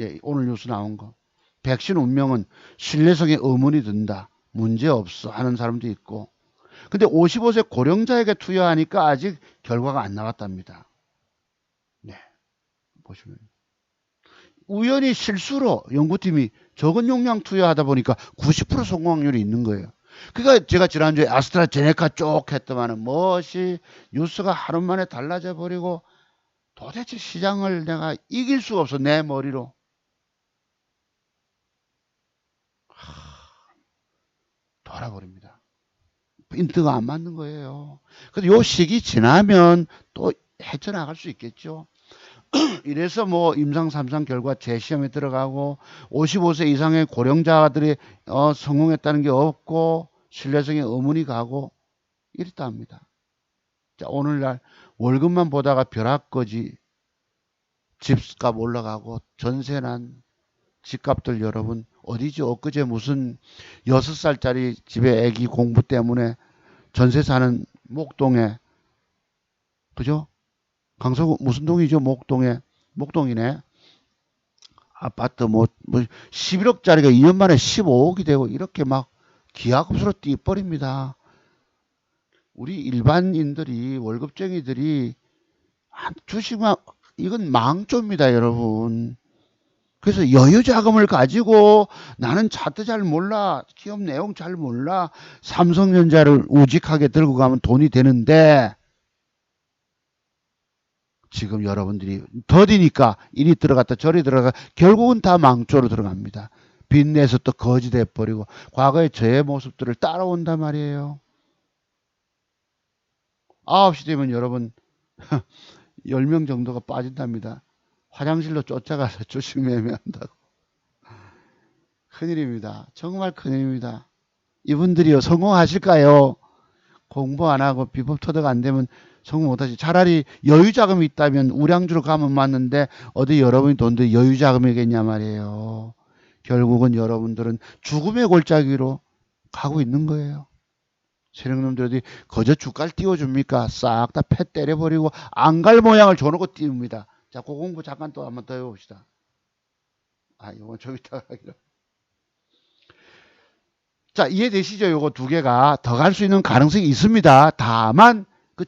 예, 오늘 뉴스 나온 거. 백신 운명은 신뢰성에 의문이 든다. 문제없어 하는 사람도 있고. 근데 55세 고령자에게 투여하니까 아직 결과가 안 나왔답니다. 네, 보시면. 우연히 실수로 연구팀이 적은 용량 투여하다 보니까 90% 성공 확률이 있는 거예요. 그러니까 제가 지난주에 아스트라제네카 쪽 했더만은 멋이 뉴스가 하루 만에 달라져 버리고 도대체 시장을 내가 이길 수가 없어. 내 머리로. 돌아버립니다. 인트가 안 맞는 거예요. 그래서 요 시기 지나면 또 헤쳐나갈 수 있겠죠. 이래서 뭐 임상 3상 결과 재시험에 들어가고 55세 이상의 고령자들이 성공했다는 게 없고 신뢰성에 의문이 가고 이랬다 합니다. 자, 오늘날 월급만 보다가 벼락거지 집값 올라가고 전세난 집값들 여러분 어디죠? 엊그제 무슨 6살짜리 집에 애기 공부 때문에 전세 사는 목동에 그죠? 강서구 무슨 동이죠? 목동이네. 아파트 뭐 11억짜리가 2년 만에 15억이 되고 이렇게 막 기하급수로 뛰어버립니다. 우리 일반인들이 월급쟁이들이 주식만 이건 망조입니다, 여러분. 그래서 여유 자금을 가지고 나는 차트 잘 몰라, 기업 내용 잘 몰라, 삼성전자를 우직하게 들고 가면 돈이 되는데 지금 여러분들이 더디니까 이리 들어갔다 저리 들어가 결국은 다 망조로 들어갑니다. 빚내서 또 거지 돼버리고 과거의 저의 모습들을 따라온단 말이에요. 9시 되면 여러분 10명 정도가 빠진답니다. 화장실로 쫓아가서 주식 매매한다고. 큰일입니다. 정말 큰일입니다. 이분들이요 성공하실까요? 공부 안 하고 비법 터득 안 되면 성공 못하지. 차라리 여유 자금이 있다면 우량주로 가면 맞는데 어디 여러분이 돈도 여유 자금이겠냐 말이에요. 결국은 여러분들은 죽음의 골짜기로 가고 있는 거예요. 세력놈들 어디 거저 주가를 띄워줍니까? 싹 다 패 때려버리고 안 갈 모양을 줘놓고 띄웁니다. 자, 그 공부 잠깐 또 한번 더 해봅시다. 아, 이건 좀 이따가 하기로. 자, 이해되시죠? 요거 두 개가 더 갈 수 있는 가능성이 있습니다. 다만 그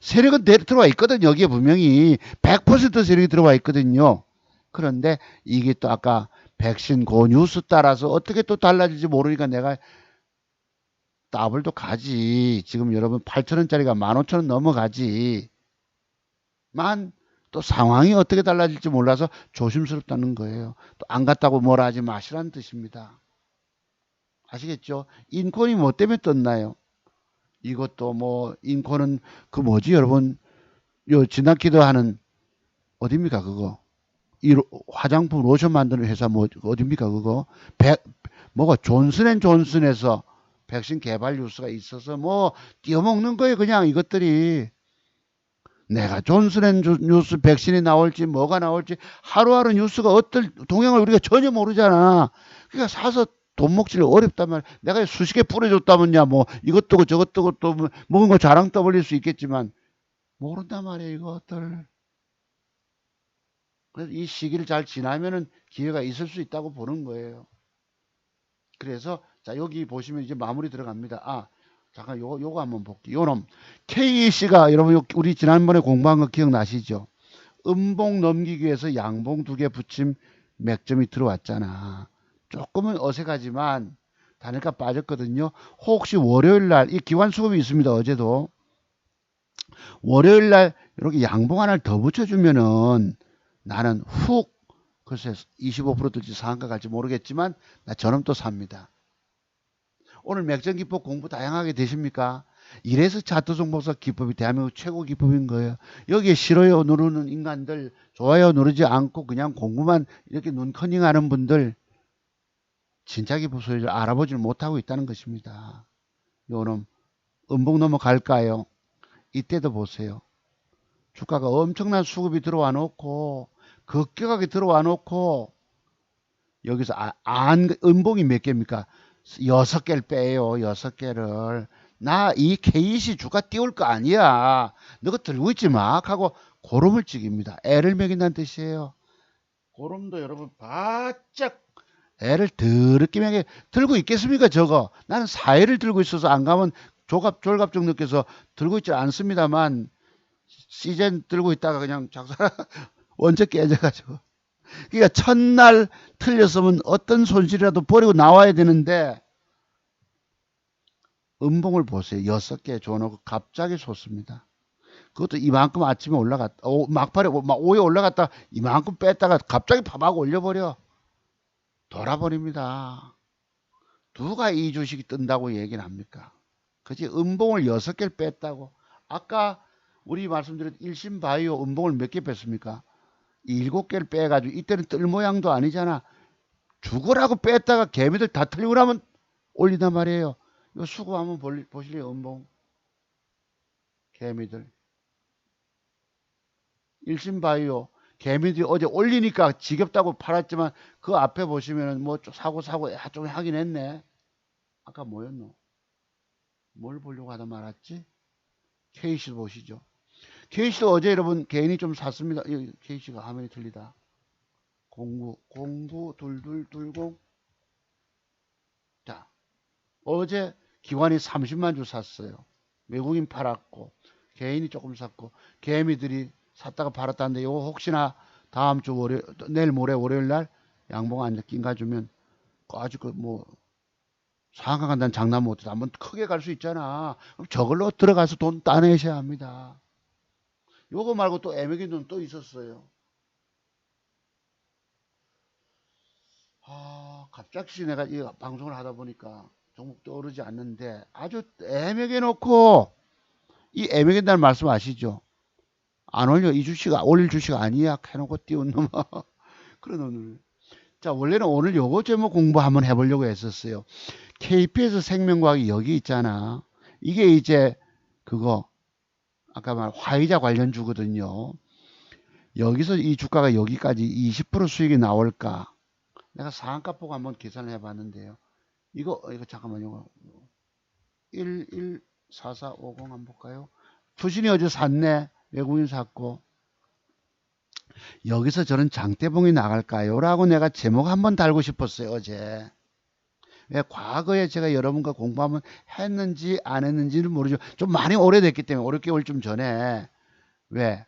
세력은 들어와 있거든. 여기에 분명히 100% 세력이 들어와 있거든요. 그런데 이게 또 아까 백신 그 뉴스 따라서 어떻게 또 달라질지 모르니까 내가 더블도 가지. 지금 여러분 8,000원짜리가 15,000원 넘어가지. 만 또 상황이 어떻게 달라질지 몰라서 조심스럽다는 거예요. 또 안 갔다고 뭐라 하지 마시라는 뜻입니다. 아시겠죠? 인콘이 뭐 때문에 떴나요? 이것도 뭐 인콘은 그 뭐지 여러분 요 지나키도 하는 어딥니까 그거 이 화장품 로션 만드는 회사 뭐 어딥니까 그거 뭐가 존슨앤존슨에서 백신 개발 뉴스가 있어서 뭐 띄어먹는 거예요 그냥 이것들이. 내가 존슨앤존슨 백신이 나올지 뭐가 나올지 하루하루 뉴스가 어떨 동향을 우리가 전혀 모르잖아. 그러니까 사서 돈 먹기를 어렵단 말이야. 내가 수십 개 뿌려줬다면야 뭐 이것도 저것도 또 먹은 거 자랑 떠벌릴 수 있겠지만 모른단 말이야 이것들. 그래서 이 시기를 잘 지나면은 기회가 있을 수 있다고 보는 거예요. 그래서 자 여기 보시면 이제 마무리 들어갑니다. 아 잠깐 요거 한번 볼게요. 요놈 KC가 여러분 우리 지난번에 공부한 거 기억나시죠? 음봉 넘기기 위해서 양봉 두 개 붙임 맥점이 들어왔잖아. 조금은 어색하지만 단일가 빠졌거든요. 혹시 월요일 날 이 기관 수급이 있습니다. 어제도 월요일 날 이렇게 양봉 하나를 더 붙여주면은 나는 훅 글쎄 25% 뜰지 상한가 갈지 모르겠지만 나 저놈 또 삽니다. 오늘 맥점 기법 공부 다양하게 되십니까? 이래서 차트 정보사 기법이 대한민국 최고 기법인 거예요. 여기에 싫어요 누르는 인간들, 좋아요 누르지 않고 그냥 공부만 이렇게 눈커닝 하는 분들 진짜 기법 소리를 알아보질 못하고 있다는 것입니다. 요놈 음봉 넘어갈까요? 이때도 보세요. 주가가 엄청난 수급이 들어와 놓고 급격하게 들어와 놓고 여기서 음봉이 몇 개입니까? 6개를 빼요. 6개를. 나 이 KC 주가 띄울 거 아니야. 너가 들고 있지 마. 하고 고름을 찍입니다. 애를 먹인다는 뜻이에요. 고름도 여러분 바짝 애를 더럽게 먹여 들고 있겠습니까 저거. 나는 사회를 들고 있어서 안 가면 졸갑종 느껴서 들고 있지 않습니다만 시즌 들고 있다가 그냥 작살 원체 깨져가지고. 그러니까 첫날 틀렸으면 어떤 손실이라도 버리고 나와야 되는데 음봉을 보세요. 6개 줘놓고 갑자기 솟습니다. 그것도 이만큼 아침에 올라갔다. 막판에 오후에 올라갔다 이만큼 뺐다가 갑자기 파박 올려버려. 돌아버립니다. 누가 이 주식이 뜬다고 얘기를 합니까? 그치? 음봉을 6개를 뺐다고. 아까 우리 말씀드린 일신바이오 음봉을 몇 개 뺐습니까? 7개를 빼가지고 이때는 뜰 모양도 아니잖아. 죽으라고 뺐다가 개미들 다 틀리고 나면 올린단 말이에요. 이거 수고 한번 보실래요? 음봉 개미들 일신바이오 개미들이 어제 올리니까 지겹다고 팔았지만 그 앞에 보시면은 뭐 사고 좀 하긴 했네. 아까 뭐였노? 뭘 보려고 하다 말았지? KC 보시죠. KC도 어제 여러분 개인이 좀 샀습니다. KC가 화면이 틀리다. 092220. 자, 어제 기관이 30만 주 샀어요. 외국인 팔았고 개인이 조금 샀고 개미들이 샀다가 팔았다는데 이거 혹시나 다음 주 내일 모레 월요일 날 양봉 안 낀가 주면 아주 뭐 상한가 간다는 장난 못해서 한번 크게 갈 수 있잖아. 그럼 저걸로 들어가서 돈 따내셔야 합니다. 요거 말고 또 애매기 눈 또 있었어요. 갑자기 내가 이 방송을 하다 보니까 종목 떠오르지 않는데 아주 애매게 놓고 이 애매겐다는 말씀 아시죠? 안 올려 이 주식 올릴 주식 아니야 해놓고 띄운 놈. 그런 오늘 자 원래는 오늘 요거 제목 공부 한번 해보려고 했었어요. KPS 생명과학이 여기 있잖아. 이게 이제 그거 아까 말 화이자 관련주거든요. 여기서 이 주가가 여기까지 20% 수익이 나올까? 내가 상한가 보고 한번 계산을 해봤는데요. 이거 잠깐만요. 114450 한번 볼까요? 투신이 어제 샀네. 외국인 샀고. 여기서 저는 장대봉이 나갈까요? 라고 내가 제목 한번 달고 싶었어요. 어제. 왜 과거에 제가 여러분과 공부하면 했는지 안 했는지는 모르죠. 좀 많이 오래됐기 때문에 5, 6개월쯤 전에 왜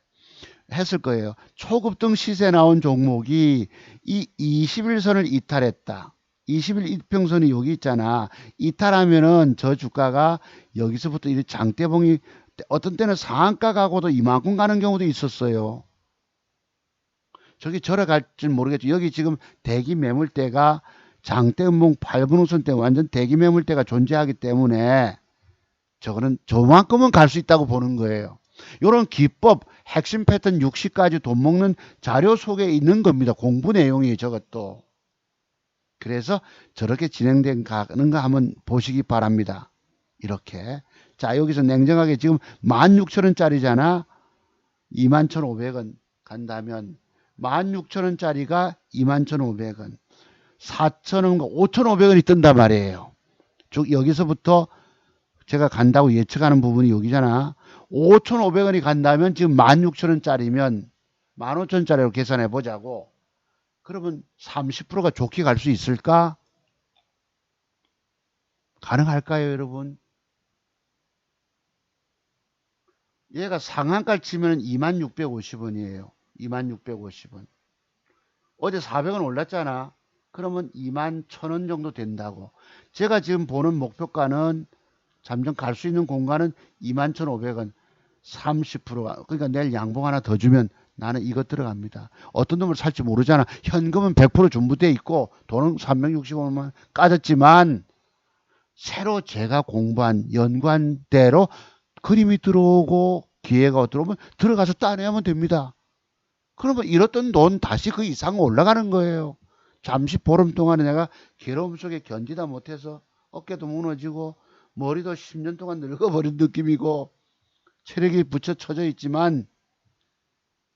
했을 거예요. 초급등 시세 나온 종목이 이 21선을 이탈했다. 20일 이평선이 여기 있잖아. 이탈하면은 저 주가가 여기서부터 이 장대봉이 어떤 때는 상한가 가고도 이만큼 가는 경우도 있었어요. 저기 절에 갈지 모르겠죠. 여기 지금 대기 매물대가 장대음봉 8분 우선 때 완전 대기 매물대가 존재하기 때문에 저거는 저만큼은 갈 수 있다고 보는 거예요. 이런 기법, 핵심 패턴 60까지 돈 먹는 자료 속에 있는 겁니다. 공부 내용이 저것도. 그래서 저렇게 진행된 가는 거 한번 보시기 바랍니다. 이렇게. 자, 여기서 냉정하게 지금 16,000원짜리잖아. 21,500원 간다면 16,000원짜리가 21,500원. 4,000원과 5,500원이 뜬단 말이에요. 쭉 여기서부터 제가 간다고 예측하는 부분이 여기잖아. 5,500원이 간다면 지금 16,000원짜리면 15,000원짜리로 계산해 보자고. 그러면 30%가 좋게 갈 수 있을까? 가능할까요, 여러분? 얘가 상한가를 치면 2650원이에요. 2650원. 어제 400원 올랐잖아. 그러면 21,000원 정도 된다고. 제가 지금 보는 목표가는 잠정 갈 수 있는 공간은 21,500원. 30%가. 그러니까 내일 양봉 하나 더 주면 나는 이거 들어갑니다. 어떤 놈을 살지 모르잖아. 현금은 100% 준비돼 있고 돈은 365만 까졌지만 새로 제가 공부한 연관대로 그림이 들어오고 기회가 들어오면 들어가서 따내면 됩니다. 그러면 잃었던 돈 다시 그 이상 올라가는 거예요. 잠시 보름 동안에 내가 괴로움 속에 견디다 못해서 어깨도 무너지고 머리도 10년 동안 늙어버린 느낌이고 체력이 붙여 쳐져 있지만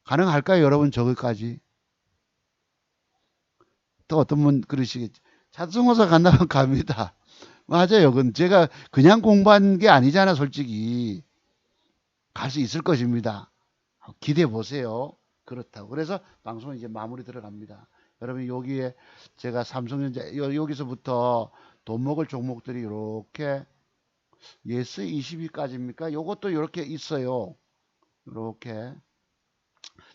가능할까요, 여러분? 저기까지. 또 어떤 분 그러시겠지. 자동차 간다면 갑니다. 맞아요. 그건 제가 그냥 공부한 게 아니잖아, 솔직히. 갈 수 있을 것입니다. 기대해 보세요. 그렇다고. 그래서 방송은 이제 마무리 들어갑니다. 여러분, 여기에 제가 삼성전자, 여기서부터 돈 먹을 종목들이 이렇게 예스 22까지입니까? 요것도 이렇게 있어요. 이렇게.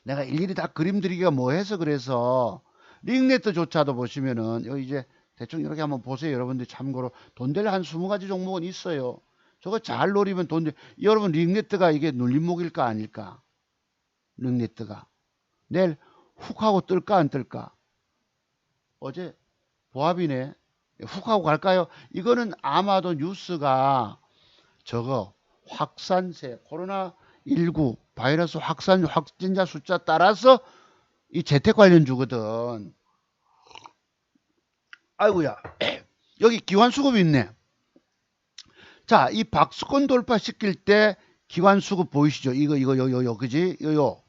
내가 일일이 다 그림 드리기가 뭐해서 그래서 링네트조차도 보시면은 여기 이제 대충 이렇게 한번 보세요. 여러분들 참고로 돈 될 한 20가지 종목은 있어요. 저거 잘 노리면 돈 될. 여러분 링네트가 이게 눌림목일까 아닐까? 링네트가 내일 훅 하고 뜰까 안 뜰까? 어제 보합이네. 훅 하고 갈까요? 이거는 아마도 뉴스가 저거 확산세 코로나19 바이러스 확진자 숫자 따라서 이 재택 관련주거든. 아이고야. 여기 기관수급이 있네. 자, 이 박스권 돌파시킬 때 기관수급 보이시죠? 이거, 그지? 요.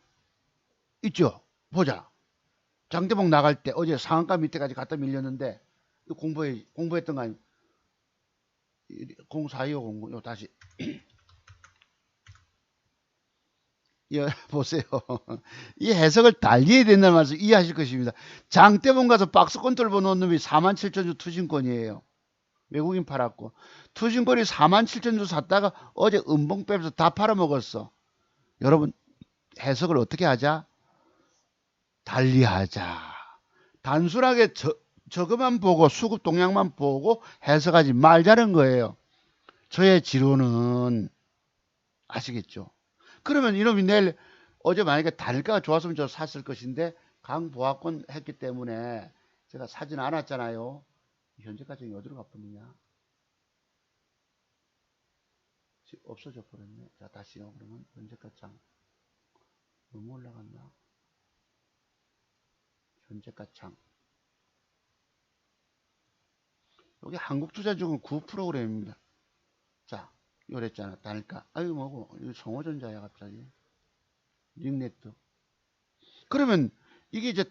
있죠? 보자. 장대봉 나갈 때 어제 상한가 밑에까지 갖다 밀렸는데, 공부했던 거 아니에요? 042500, 요 다시. 보세요. 이 해석을 달리해야 된다는 말씀 이해하실 것입니다. 장대봉 가서 박스권 돌고 놓은 놈이 47,000주 투신권이에요. 외국인 팔았고. 투신권이 47,000주 샀다가 어제 음봉 빼면서 다 팔아먹었어. 여러분 해석을 어떻게 하자? 달리하자. 단순하게 저거만 보고 수급 동향만 보고 해석하지 말자는 거예요. 저의 지론은 아시겠죠? 그러면 이놈이 내일 어제 만약에 단가가 좋았으면 저 샀을 것인데 강보합권 했기 때문에 제가 사진 않았잖아요. 현재까지 어디로 가버리냐? 없어져 버렸네. 자, 다시요. 그러면 현재가 장 너무 올라갔나? 현재가 장 여기 한국투자증은 9%입니다. 자, 요랬잖아. 단가. 아유 뭐고 이거 성호전자야 갑자기. 링네트. 그러면 이게 이제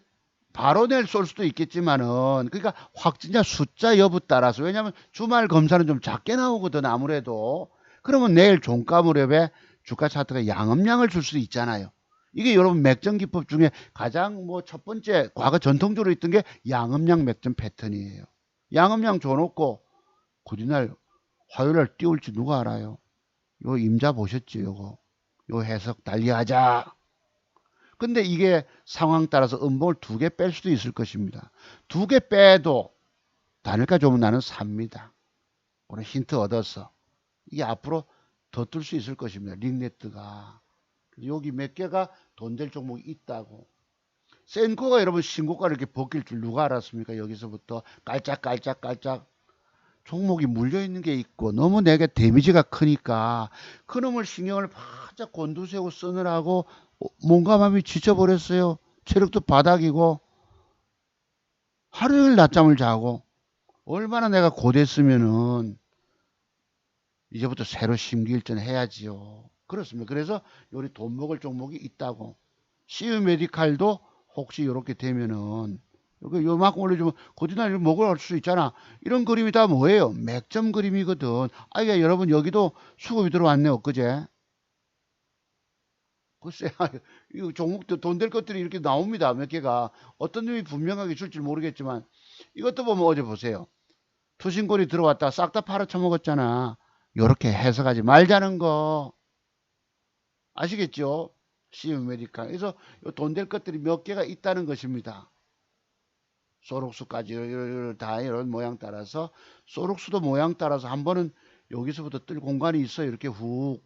바로 내일 쏠 수도 있겠지만은 그러니까 확진자 숫자 여부 따라서 왜냐하면 주말 검사는 좀 작게 나오거든 아무래도. 그러면 내일 종가 무렵에 주가 차트가 양음량을 줄 수도 있잖아요. 이게 여러분 맥점 기법 중에 가장 뭐 첫 번째 과거 전통적으로 있던 게 양음량 맥점 패턴이에요. 양음량 줘놓고 그날 화요일날 띄울지 누가 알아요? 요 임자 보셨죠? 요거 요 해석 달리하자. 근데 이게 상황 따라서 음봉을 2개 뺄 수도 있을 것입니다. 2개 빼도 단일가 좋으면 나는 삽니다. 오늘 힌트 얻어서 이게 앞으로 더 뜰 수 있을 것입니다. 링네트가 여기 몇 개가 돈 될 종목이 있다고. 센코가 여러분 신고가를 이렇게 벗길 줄 누가 알았습니까? 여기서부터 깔짝깔짝깔짝 종목이 물려있는 게 있고 너무 내게 데미지가 크니까 그놈을 신경을 바짝 곤두세우고 쓰느라고 몸과 마음이 지쳐버렸어요. 체력도 바닥이고 하루 종일 낮잠을 자고 얼마나 내가 고됐으면은 이제부터 새로 심기일전 해야지요. 그렇습니다. 그래서 요리 돈 먹을 종목이 있다고. CU 메디칼도 혹시 이렇게 되면은 요만큼 올려주면 거기다 먹을 수 있잖아. 이런 그림이 다 뭐예요? 맥점 그림이거든. 아이가 여러분 여기도 수급이 들어왔네요. 그제? 글쎄, 이 종목도 돈 될 것들이 이렇게 나옵니다. 몇 개가. 어떤 놈이 분명하게 줄지 모르겠지만 이것도 보면 어제 보세요. 투신골이 들어왔다 싹 다 팔아쳐먹었잖아. 요렇게 해석하지 말자는 거 아시겠죠? CU 메디칼. 그래서 돈 될 것들이 몇 개가 있다는 것입니다. 소록수까지 다 이런 모양 따라서 소록수도 모양 따라서 한 번은 여기서부터 뜰 공간이 있어요. 이렇게 훅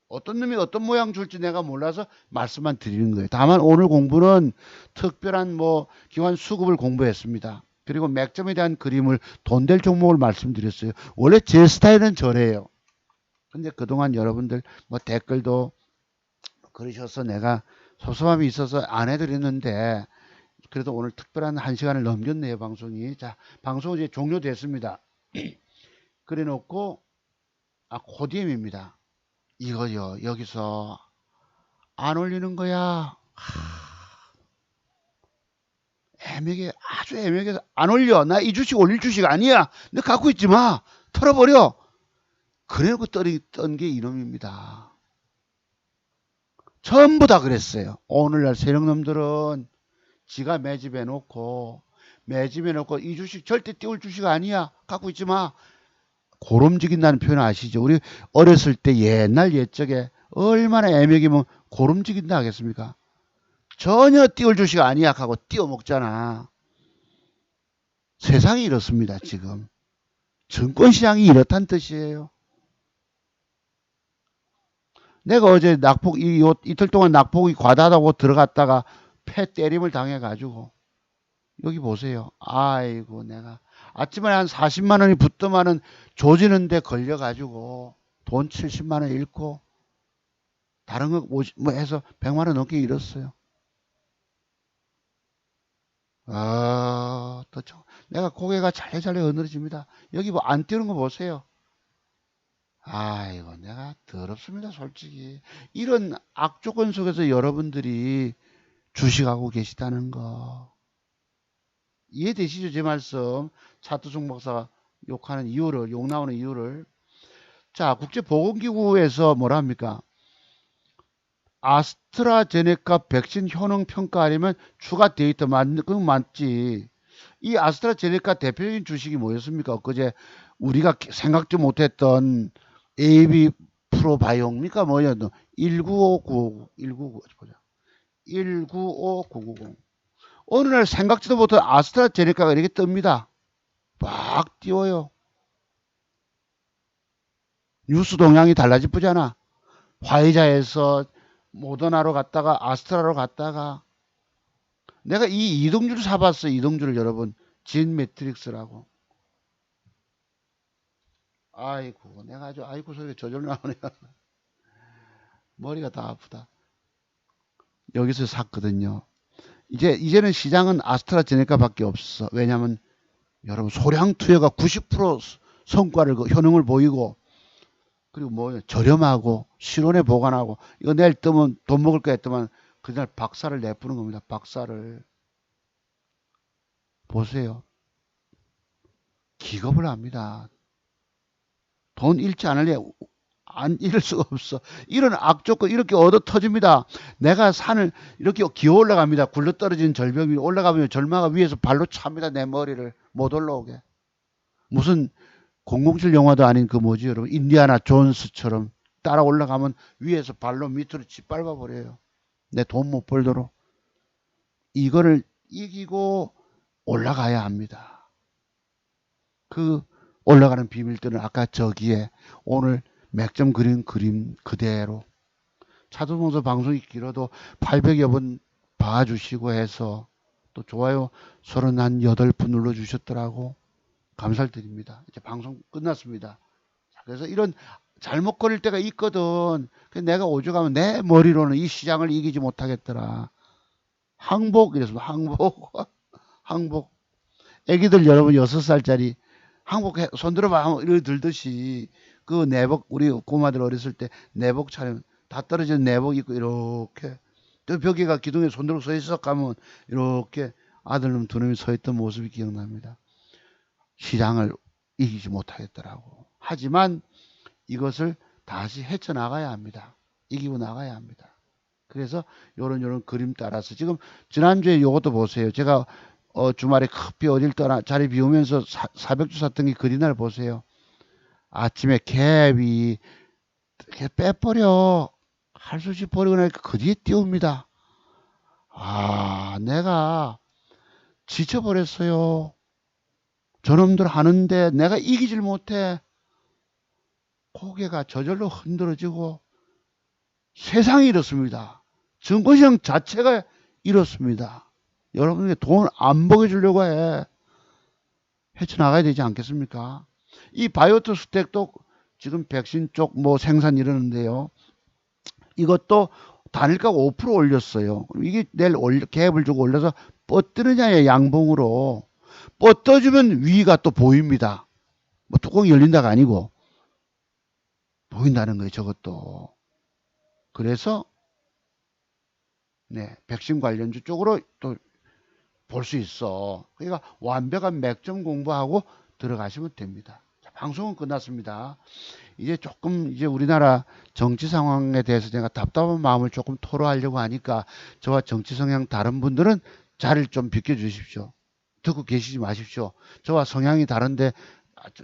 어떤 놈이 어떤 모양 줄지 내가 몰라서 말씀만 드리는 거예요. 다만 오늘 공부는 특별한 뭐 기관 수급을 공부했습니다. 그리고 맥점에 대한 그림을 돈 될 종목을 말씀드렸어요. 원래 제 스타일은 저래요. 근데 그동안 여러분들 뭐 댓글도 그러셔서 내가 섭섭함이 있어서 안 해드렸는데 그래도 오늘 특별한 1시간을 넘겼네요. 방송이. 자, 방송 이제 종료됐습니다. 그래 놓고 코디엠입니다. 이거요. 여기서 안 올리는 거야. 애매하게 아주 애매하게 안 올려. 나 이 주식 올릴 주식 아니야. 너 갖고 있지 마. 털어버려. 그래놓고 떤 게 이놈입니다. 전부 다 그랬어요. 오늘날 세력놈들은 지가 매집해놓고 이 주식 절대 띄울 주식 아니야. 갖고 있지 마. 고름지긴다는 표현 아시죠? 우리 어렸을 때 옛날 옛적에 얼마나 애매기면 고름지긴다 하겠습니까? 전혀 띄울 주식 아니야 하고 띄워 먹잖아. 세상이 이렇습니다. 지금 증권시장이 이렇단 뜻이에요. 내가 어제 이틀 동안 낙폭이 과다하다고 들어갔다가 패 때림을 당해가지고 여기 보세요. 아이고 내가 아침에 한 40만 원이 붙더만은 조지는데 걸려가지고 돈 70만 원 잃고 다른 거 뭐 해서 100만 원 넘게 잃었어요. 내가 고개가 잘래잘래 어느러집니다. 여기 뭐 안 뛰는 거 보세요. 아이고 내가 더럽습니다 솔직히. 이런 악조건 속에서 여러분들이 주식하고 계시다는 거 이해되시죠? 제 말씀. 차트송 박사가 욕 나오는 이유를. 자, 국제보건기구에서 뭐라 합니까? 아스트라제네카 백신 효능 평가 아니면 추가 데이터 그건 맞지. 이 아스트라제네카 대표적인 주식이 뭐였습니까? 그제 우리가 생각도 못했던 AB 프로바이오입니까? 뭐였노? 195990. 어느 날 생각지도 못한 아스트라제네카가 이렇게 뜹니다. 막 띄워요. 뉴스 동향이 달라지쁘잖아. 화이자에서 모더나로 갔다가 아스트라로 갔다가 내가 이 이동주를 사봤어요. 이동주를 여러분. 진 매트릭스라고. 아이고 내가 아주 아이고 소리가 저절로 나오네요. 머리가 다 아프다. 여기서 샀거든요. 이제는 시장은 아스트라제네카밖에 없어. 왜냐하면 여러분 소량 투여가 90% 성과를 효능을 보이고 그리고 뭐 저렴하고 실온에 보관하고 이거 내일 뜨면 돈 먹을 거 했더만 그날 박살을 내뿌는 겁니다. 박살을 보세요. 기겁을 합니다. 돈 잃지 않을래 안 잃을 수가 없어. 이런 악조건 이렇게 얻어 터집니다. 내가 산을 이렇게 기어 올라갑니다. 굴러떨어진 절벽 위에 올라가면 절마가 위에서 발로 찹니다. 내 머리를 못 올라오게. 무슨 007 영화도 아닌 그 뭐지 여러분 인디아나 존스처럼 따라 올라가면 위에서 발로 밑으로 짓밟아 버려요. 내 돈 못 벌도록. 이거를 이기고 올라가야 합니다. 그 올라가는 비밀들은 아까 저기에 오늘 맥점 그린 그림 그대로 차도봉서 방송이 길어도 800여 번 봐주시고 해서 또 좋아요 38분 눌러주셨더라고. 감사를 드립니다. 이제 방송 끝났습니다. 그래서 이런 잘못 걸릴 때가 있거든. 내가 오죽하면 내 머리로는 이 시장을 이기지 못하겠더라. 항복 이랬습니다. 항복. 항복. 애기들 여러분 6살짜리 항복 손 들어봐 이러 들듯이 그 내복 우리 고마들 어렸을 때 내복 차림 다 떨어진 내복 입고 이렇게 또 벽에가 기둥에 손 들고 서 있어 가면 이렇게 아들놈 두 놈이 서 있던 모습이 기억납니다. 시장을 이기지 못하겠더라고. 하지만 이것을 다시 헤쳐나가야 합니다. 이기고 나가야 합니다. 그래서 요런 그림 따라서 지금 지난주에 요것도 보세요. 제가 주말에 급히 어딜 떠나 자리 비우면서 400주 샀던 게 그리날 보세요. 아침에 갭이 빼버려. 할 수 없이 버리고 나니까 그 뒤에 띄웁니다. 아, 내가 지쳐버렸어요. 저놈들 하는데 내가 이기질 못해. 고개가 저절로 흔들어지고 세상이 이렇습니다. 증권시장 자체가 이렇습니다. 여러분에게 돈 안 보게 주려고 해. 헤쳐나가야 되지 않겠습니까? 이 바이오트 스택도 지금 백신 쪽 뭐 생산 이러는데요. 이것도 단일가가 5% 올렸어요. 이게 내일 갭을 주고 올려서 뻗뜨느냐의 양봉으로 뻗떠주면 위가 또 보입니다. 뭐 뚜껑이 열린다가 아니고 보인다는 거예요. 저것도. 그래서 네, 백신 관련주 쪽으로 또 볼 수 있어. 그러니까 완벽한 맥점 공부하고 들어가시면 됩니다. 자, 방송은 끝났습니다. 이제 조금 이제 우리나라 정치 상황에 대해서 제가 답답한 마음을 조금 토로하려고 하니까 저와 정치 성향 다른 분들은 자리를 좀 비켜주십시오. 듣고 계시지 마십시오. 저와 성향이 다른데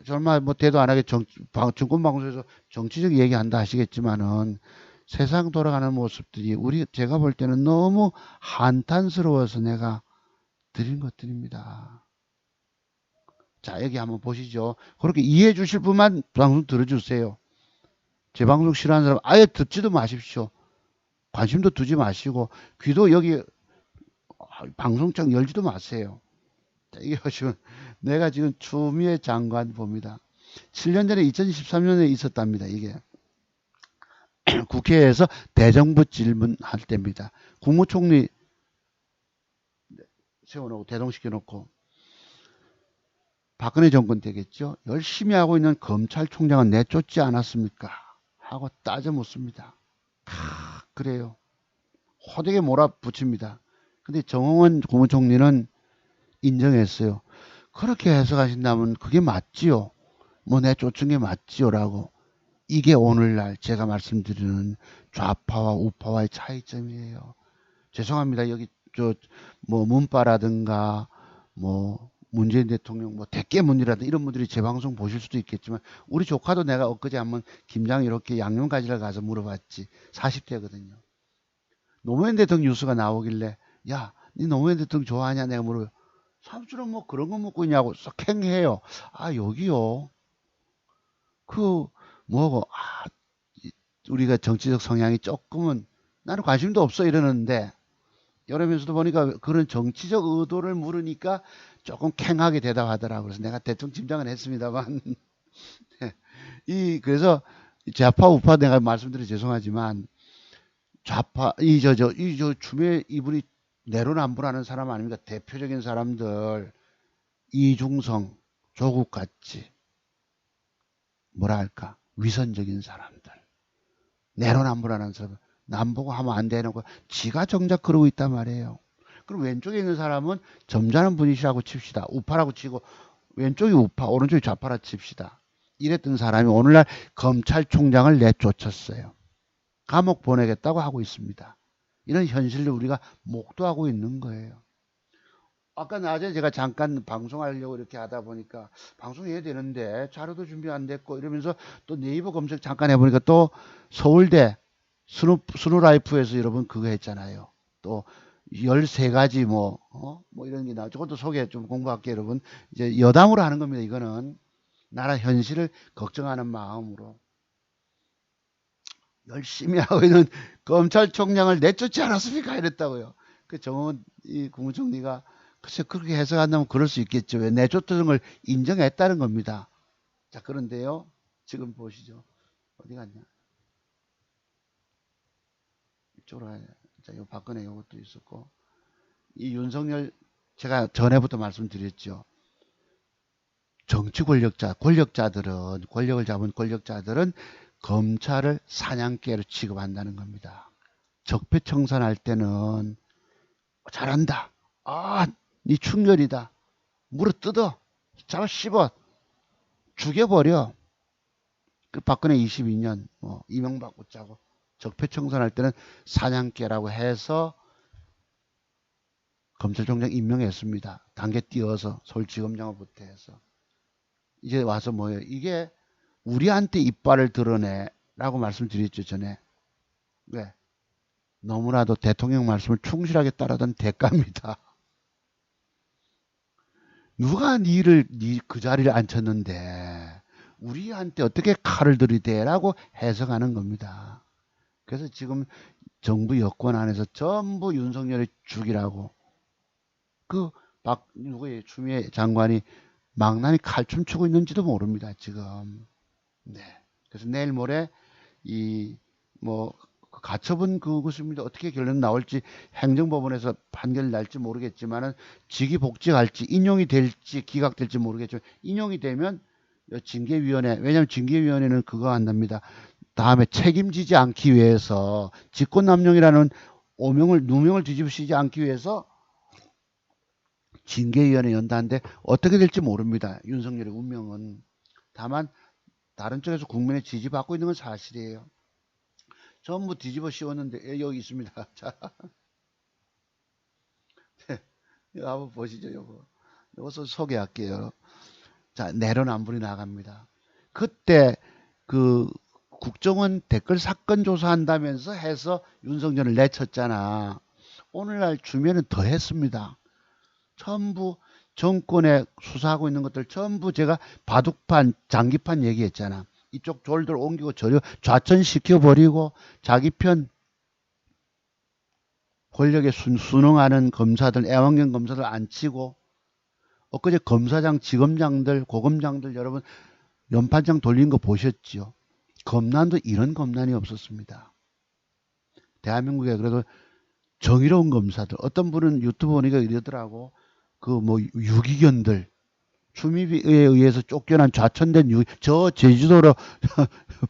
정말 뭐 대도 안 하게 증권방송에서 정치적 얘기한다 하시겠지만은 세상 돌아가는 모습들이 제가 볼 때는 너무 한탄스러워서 내가 드린 것들입니다. 자, 여기 한번 보시죠. 그렇게 이해해 주실 분만 방송 들어주세요. 제 방송 싫어하는 사람 아예 듣지도 마십시오. 관심도 두지 마시고 귀도 여기 방송장 열지도 마세요. 자, 이게 보시면 내가 지금 추미애 장관 봅니다. 7년 전에 2013년에 있었답니다. 이게 국회에서 대정부 질문할 때입니다. 국무총리 세워놓고 대동시켜놓고 박근혜 정권 되겠죠. 열심히 하고 있는 검찰총장은 내쫓지 않았습니까? 하고 따져 묻습니다. 그래요. 호되게 몰아붙입니다. 근데 정홍원 국무총리는 인정했어요. 그렇게 해석하신다면 그게 맞지요. 뭐 내쫓은 게 맞지요라고. 이게 오늘날 제가 말씀드리는 좌파와 우파와의 차이점이에요. 죄송합니다. 여기 뭐 문바라든가 뭐 문재인 대통령 뭐 대깨문이라든가 이런 분들이 제 방송 보실 수도 있겠지만 우리 조카도 내가 엊그제 한번 김장 이렇게 양념 가지러 가서 물어봤지. 40대거든요. 노무현 대통령 뉴스가 나오길래 야, 니 노무현 대통령 좋아하냐 내가 물어요. 삼촌은 뭐 그런 거 먹고 있냐고 썩 행해요. 아, 여기요. 그 뭐고 우리가 정치적 성향이 조금은 나는 관심도 없어 이러는데 이러면서도 보니까 그런 정치적 의도를 물으니까 조금 캥하게 대답하더라고요. 그래서 내가 대충 짐작은 했습니다만 그래서 좌파 우파 내가 말씀드려 죄송하지만 좌파 추미애 이분이 내로남불하는 사람 아닙니까? 대표적인 사람들 이중성 조국 같이 뭐랄까 위선적인 사람들 내로남불하는 사람 남보고 하면 안 되는 거 지가 정작 그러고 있단 말이에요. 그럼 왼쪽에 있는 사람은 점잖은 분이시라고 칩시다. 우파라고 치고 왼쪽이 우파 오른쪽이 좌파라 칩시다. 이랬던 사람이 오늘날 검찰총장을 내쫓았어요. 감옥 보내겠다고 하고 있습니다. 이런 현실을 우리가 목도하고 있는 거예요. 아까 낮에 제가 잠깐 방송하려고 이렇게 하다 보니까 방송해야 되는데 자료도 준비 안 됐고 이러면서 또 네이버 검색 잠깐 해보니까 또 서울대 스누라이프에서 여러분 그거 했잖아요. 또 13가지 뭐 이런 게 나오죠. 그것도 소개 좀 공부할게요, 여러분. 이제 여담으로 하는 겁니다. 이거는 나라 현실을 걱정하는 마음으로 열심히 하고 있는 검찰총장을 내쫓지 않았습니까? 이랬다고요. 그 정원 이 국무총리가 글쎄 그렇게 해석한다면 그럴 수 있겠죠. 왜 내쫓던 걸 인정했다는 겁니다. 자, 그런데요. 지금 보시죠. 어디 갔냐? 이쪽으로 가야 돼. 자, 요 박근혜 요것도 있었고. 이 윤석열 제가 전에부터 말씀드렸죠. 정치 권력자들은 권력을 잡은 권력자들은 검찰을 사냥개로 취급한다는 겁니다. 적폐청산할 때는 잘한다. 아, 니 충렬이다. 물어 뜯어. 잡아 씹어. 죽여버려. 그 박근혜 22년 이명박 붙자고 적폐청산할 때는 사냥개라고 해서 검찰총장 임명했습니다. 단계 띄어서 서울지검장으로부터 해서. 이제 와서 뭐예요? 이게 우리한테 이빨을 드러내라고 말씀드렸죠, 전에. 왜? 너무나도 대통령 말씀을 충실하게 따르던 대가입니다. 누가 그 자리를 앉혔는데 우리한테 어떻게 칼을 들이대라고 해석하는 겁니다. 그래서 지금 정부 여권 안에서 전부 윤석열을 죽이라고 누구의 추미애 장관이 망나니 칼춤 추고 있는지도 모릅니다, 지금. 네. 그래서 내일 모레 가처분 그것입니다. 어떻게 결론 나올지 행정법원에서 판결 날지 모르겠지만은 직위 복직할지 인용이 될지 기각될지 모르겠지만 인용이 되면 징계위원회, 왜냐하면 징계위원회는 그거 한답니다. 다음에 책임지지 않기 위해서 직권남용이라는 누명을 뒤집으시지 않기 위해서 징계위원회 연다는데 어떻게 될지 모릅니다. 윤석열의 운명은. 다만 다른 쪽에서 국민의 지지받고 있는 건 사실이에요. 전부 뒤집어 씌웠는데 여기 있습니다. 자, 이거 한번 보시죠. 요거 소개할게요. 자, 내로남불이 나갑니다. 그때 그 국정원 댓글 사건 조사한다면서 해서 윤석열을 내쳤잖아. 오늘날 주면은 더 했습니다. 전부 정권에 수사하고 있는 것들 전부 제가 바둑판, 장기판 얘기했잖아. 이쪽 졸들 옮기고 저리 좌천시켜버리고 자기 편 권력에 순응하는 검사들, 애완견 검사들 안 치고 엊그제 검사장, 지검장들, 고검장들 여러분 연판장 돌린 거 보셨지요? 검난도 이런 검난이 없었습니다. 대한민국에 그래도 정의로운 검사들 어떤 분은 유튜브 보니까 이러더라고. 유기견들 추미비에 의해서 쫓겨난 좌천된 저 제주도로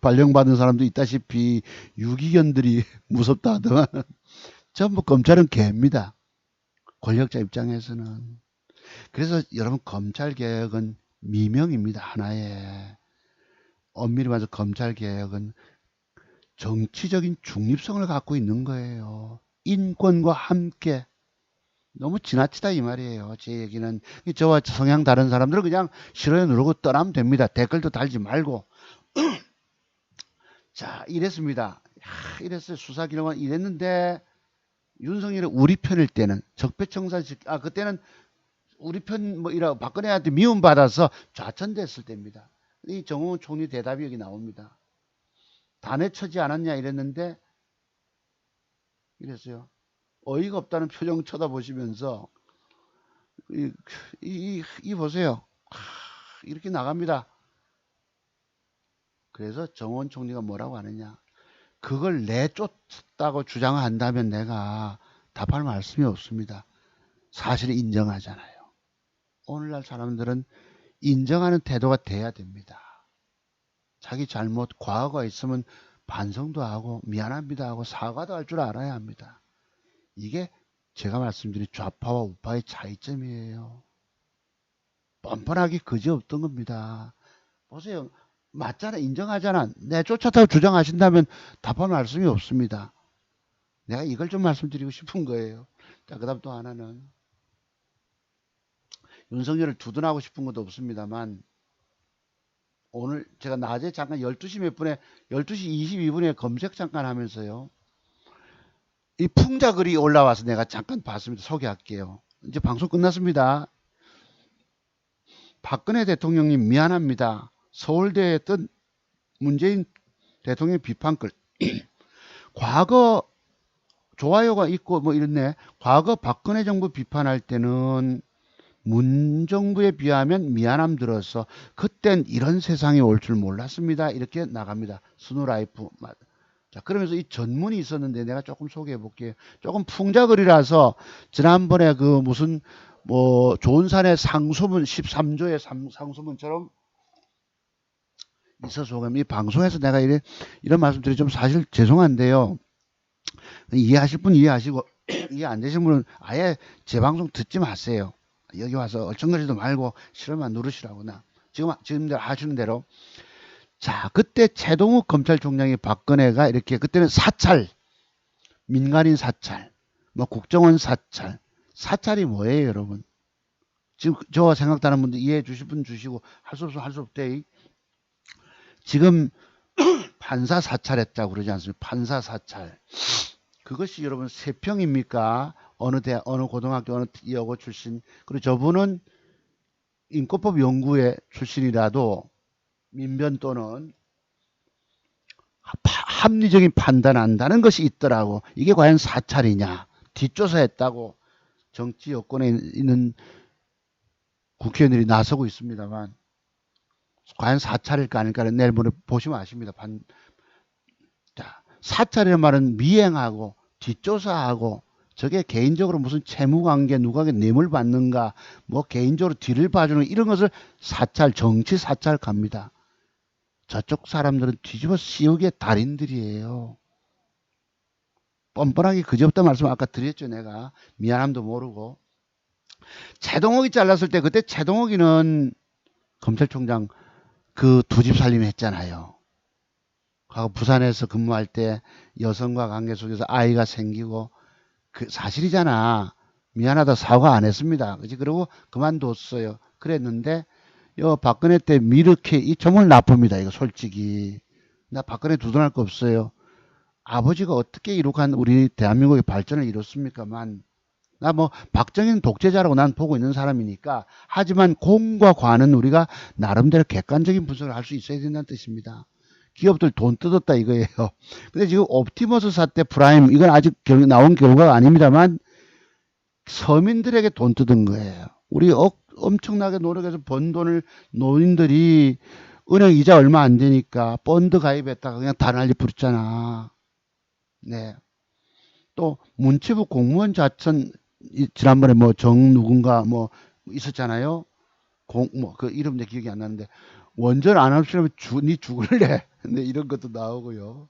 발령받은 사람도 있다시피 유기견들이 무섭다 하더만 전부 검찰은 개입니다. 권력자 입장에서는. 그래서 여러분 검찰개혁은 미명입니다. 하나의. 엄밀히 말해서 검찰개혁은 정치적인 중립성을 갖고 있는 거예요. 인권과 함께. 너무 지나치다 이 말이에요. 제 얘기는. 저와 성향 다른 사람들은 그냥 싫어요 누르고 떠나면 됩니다. 댓글도 달지 말고. 자, 이랬습니다. 이랬어요. 수사기록은 이랬는데 윤석열이 우리 편일 때는 적폐청산 그때는 우리 편 이라고 박근혜한테 미움받아서 좌천됐을 때입니다. 이 정홍원 총리 대답이 여기 나옵니다. 다 내쳐지 않았냐 이랬는데 이랬어요. 어이가 없다는 표정 쳐다보시면서 보세요. 이렇게 나갑니다. 그래서 정원 총리가 뭐라고 하느냐. 그걸 내쫓았다고 주장한다면 내가 답할 말씀이 없습니다. 사실을 인정하잖아요. 오늘날 사람들은 인정하는 태도가 돼야 됩니다. 자기 잘못, 과거가 있으면 반성도 하고 미안합니다 하고 사과도 할 줄 알아야 합니다. 이게 제가 말씀드린 좌파와 우파의 차이점이에요. 뻔뻔하게 그지없던 겁니다. 보세요. 맞잖아. 인정하잖아. 내쫓았다고 주장하신다면 답할 말씀이 없습니다. 내가 이걸 좀 말씀드리고 싶은 거예요. 자, 그 다음 또 하나는 윤석열을 두둔하고 싶은 것도 없습니다만 오늘 제가 낮에 잠깐 12시 몇 분에 12시 22분에 검색 잠깐 하면서요. 이 풍자 글이 올라와서 내가 잠깐 봤습니다. 소개할게요. 이제 방송 끝났습니다. 박근혜 대통령님 미안합니다. 서울대에 뜬 문재인 대통령 비판글. 과거 좋아요가 있고 뭐 이랬네. 과거 박근혜 정부 비판할 때는 문정부에 비하면 미안함 들어서 그땐 이런 세상이 올 줄 몰랐습니다. 이렇게 나갑니다. 스누라이프. 자, 그러면서 이 전문이 있었는데 내가 조금 소개해 볼게요. 조금 풍자글이라서 지난번에 그 무슨 뭐 조은산의 상소문 13조의 상소문처럼 있어서 이 방송에서 내가 이런 말씀드리 좀 사실 죄송한데요. 이해하실 분 이해하시고 이해 안 되신 분은 아예 제 방송 듣지 마세요. 여기 와서 얼쩡거리도 말고 싫으면 누르시라고나. 지금들 하시는 대로. 자, 그때 최동욱 검찰총장이 박근혜가 이렇게 그때는 사찰, 민간인 사찰, 뭐 국정원 사찰. 사찰이 뭐예요, 여러분? 지금 저와 생각나는 분들 이해해 주실 분 주시고 할 수 없으면 할 수 없대. 지금 판사 사찰했다고 그러지 않습니까? 판사 사찰. 그것이 여러분 세평입니까? 어느 어느 고등학교, 어느 여고 출신. 그리고 저분은 인권법 연구회 출신이라도 민변 또는 합리적인 판단한다는 것이 있더라고. 이게 과연 사찰이냐? 뒷조사했다고 정치 여권에 있는 국회의원들이 나서고 있습니다만 과연 사찰일까 아닐까는 내일 모레 보시면 아십니다. 자, 사찰이라는 말은 미행하고 뒷조사하고 저게 개인적으로 무슨 채무관계 누가 뇌물 받는가 뭐 개인적으로 뒤를 봐주는 이런 것을 사찰 정치 사찰 갑니다. 저쪽 사람들은 뒤집어 씌우기의 달인들이에요. 뻔뻔하게 그지없다 말씀 아까 드렸죠. 내가 미안함도 모르고 최동욱이 잘랐을 때 그때 최동욱이는 검찰총장 그 두 집 살림 했잖아요. 과거 부산에서 근무할 때 여성과 관계 속에서 아이가 생기고 그 사실이잖아. 미안하다 사과 안 했습니다. 그지? 그러고 그만뒀어요. 그랬는데 요 박근혜 때 이렇게 이 정말 나쁩니다. 이거 솔직히 나 박근혜 두둔할 거 없어요. 아버지가 어떻게 이룩한 우리 대한민국의 발전을 이뤘습니까만 나 뭐 박정희는 독재자라고 난 보고 있는 사람이니까 하지만 공과 과는 우리가 나름대로 객관적인 분석을 할 수 있어야 된다는 뜻입니다. 기업들 돈 뜯었다 이거예요. 근데 지금 옵티머스 사태 프라임 이건 아직 나온 결과가 아닙니다만 서민들에게 돈 뜯은 거예요. 우리 엄청나게 노력해서 번 돈을 노인들이 은행 이자 얼마 안 되니까 펀드 가입했다가 그냥 다 난리 부렸잖아. 네. 또 문체부 공무원 자천 지난번에 뭐 정 누군가 뭐 있었잖아요. 뭐 그 이름 내 기억이 안 나는데 원전 안 합치려면 니 죽을래. 근데 이런 것도 나오고요.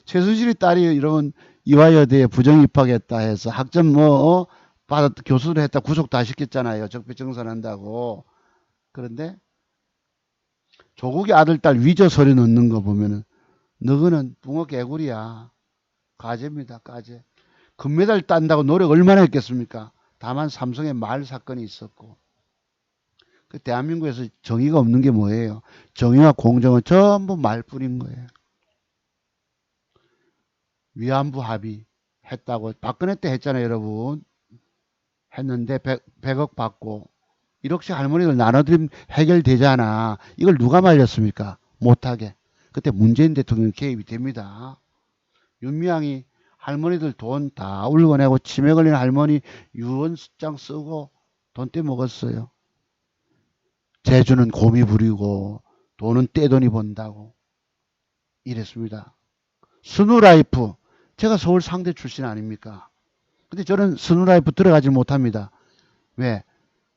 최순실의 딸이 이러면 이화여대에 부정 입학했다 해서 학점 뭐 받았 교수를 했다 구속 다 시켰잖아요. 적폐청산한다고. 그런데 조국의 아들 딸 위조 서류 넣는 거 보면은 너그는 붕어 개구리야. 가재입니다. 가재. 금메달 딴다고 노력 얼마나 했겠습니까? 다만 삼성의 말 사건이 있었고 그 대한민국에서 정의가 없는 게 뭐예요? 정의와 공정은 전부 말뿐인 거예요. 위안부 합의 했다고 박근혜 때 했잖아요. 여러분. 했는데 100억 받고 1억씩 할머니들 나눠드리면 해결되잖아. 이걸 누가 말렸습니까? 못하게. 그때 문재인 대통령 개입이 됩니다. 윤미향이 할머니들 돈 다 울고내고 치매 걸린 할머니 유언장 쓰고 돈 떼먹었어요. 제주는 곰이 부리고 돈은 떼돈이 번다고 이랬습니다. 스누라이프 제가 서울 상대 출신 아닙니까? 근데 저는 스누라이프 들어가지 못합니다. 왜?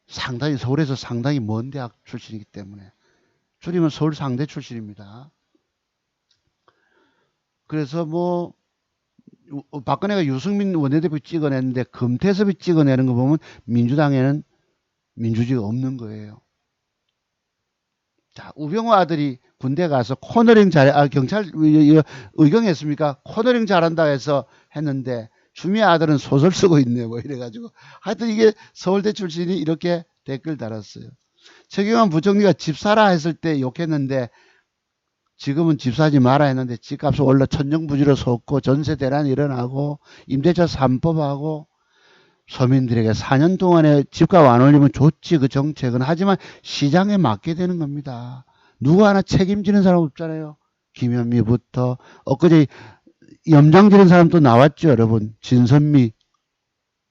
상당히 서울에서 상당히 먼 대학 출신이기 때문에 줄이면 서울 상대 출신입니다. 그래서 뭐 박근혜가 유승민 원내대표 찍어냈는데 금태섭이 찍어내는 거 보면 민주당에는 민주주의가 없는 거예요. 자, 우병우 아들이 군대 가서 코너링 경찰 의경했습니까? 코너링 잘한다 해서 했는데 주미 아들은 소설 쓰고 있네 뭐 이래가지고 하여튼 이게 서울대 출신이 이렇게 댓글 달았어요. 최경환 부총리가 집 사라 했을 때 욕했는데 지금은 집 사지 마라 했는데 집값은 올라 천정부지로 솟고 전세 대란이 일어나고 임대차 3법하고 서민들에게 4년 동안에 집값 안 올리면 좋지 그 정책은. 하지만 시장에 맡게 되는 겁니다. 누구 하나 책임지는 사람 없잖아요. 김현미부터 엊그제 염장 지른 사람도 나왔죠 여러분. 진선미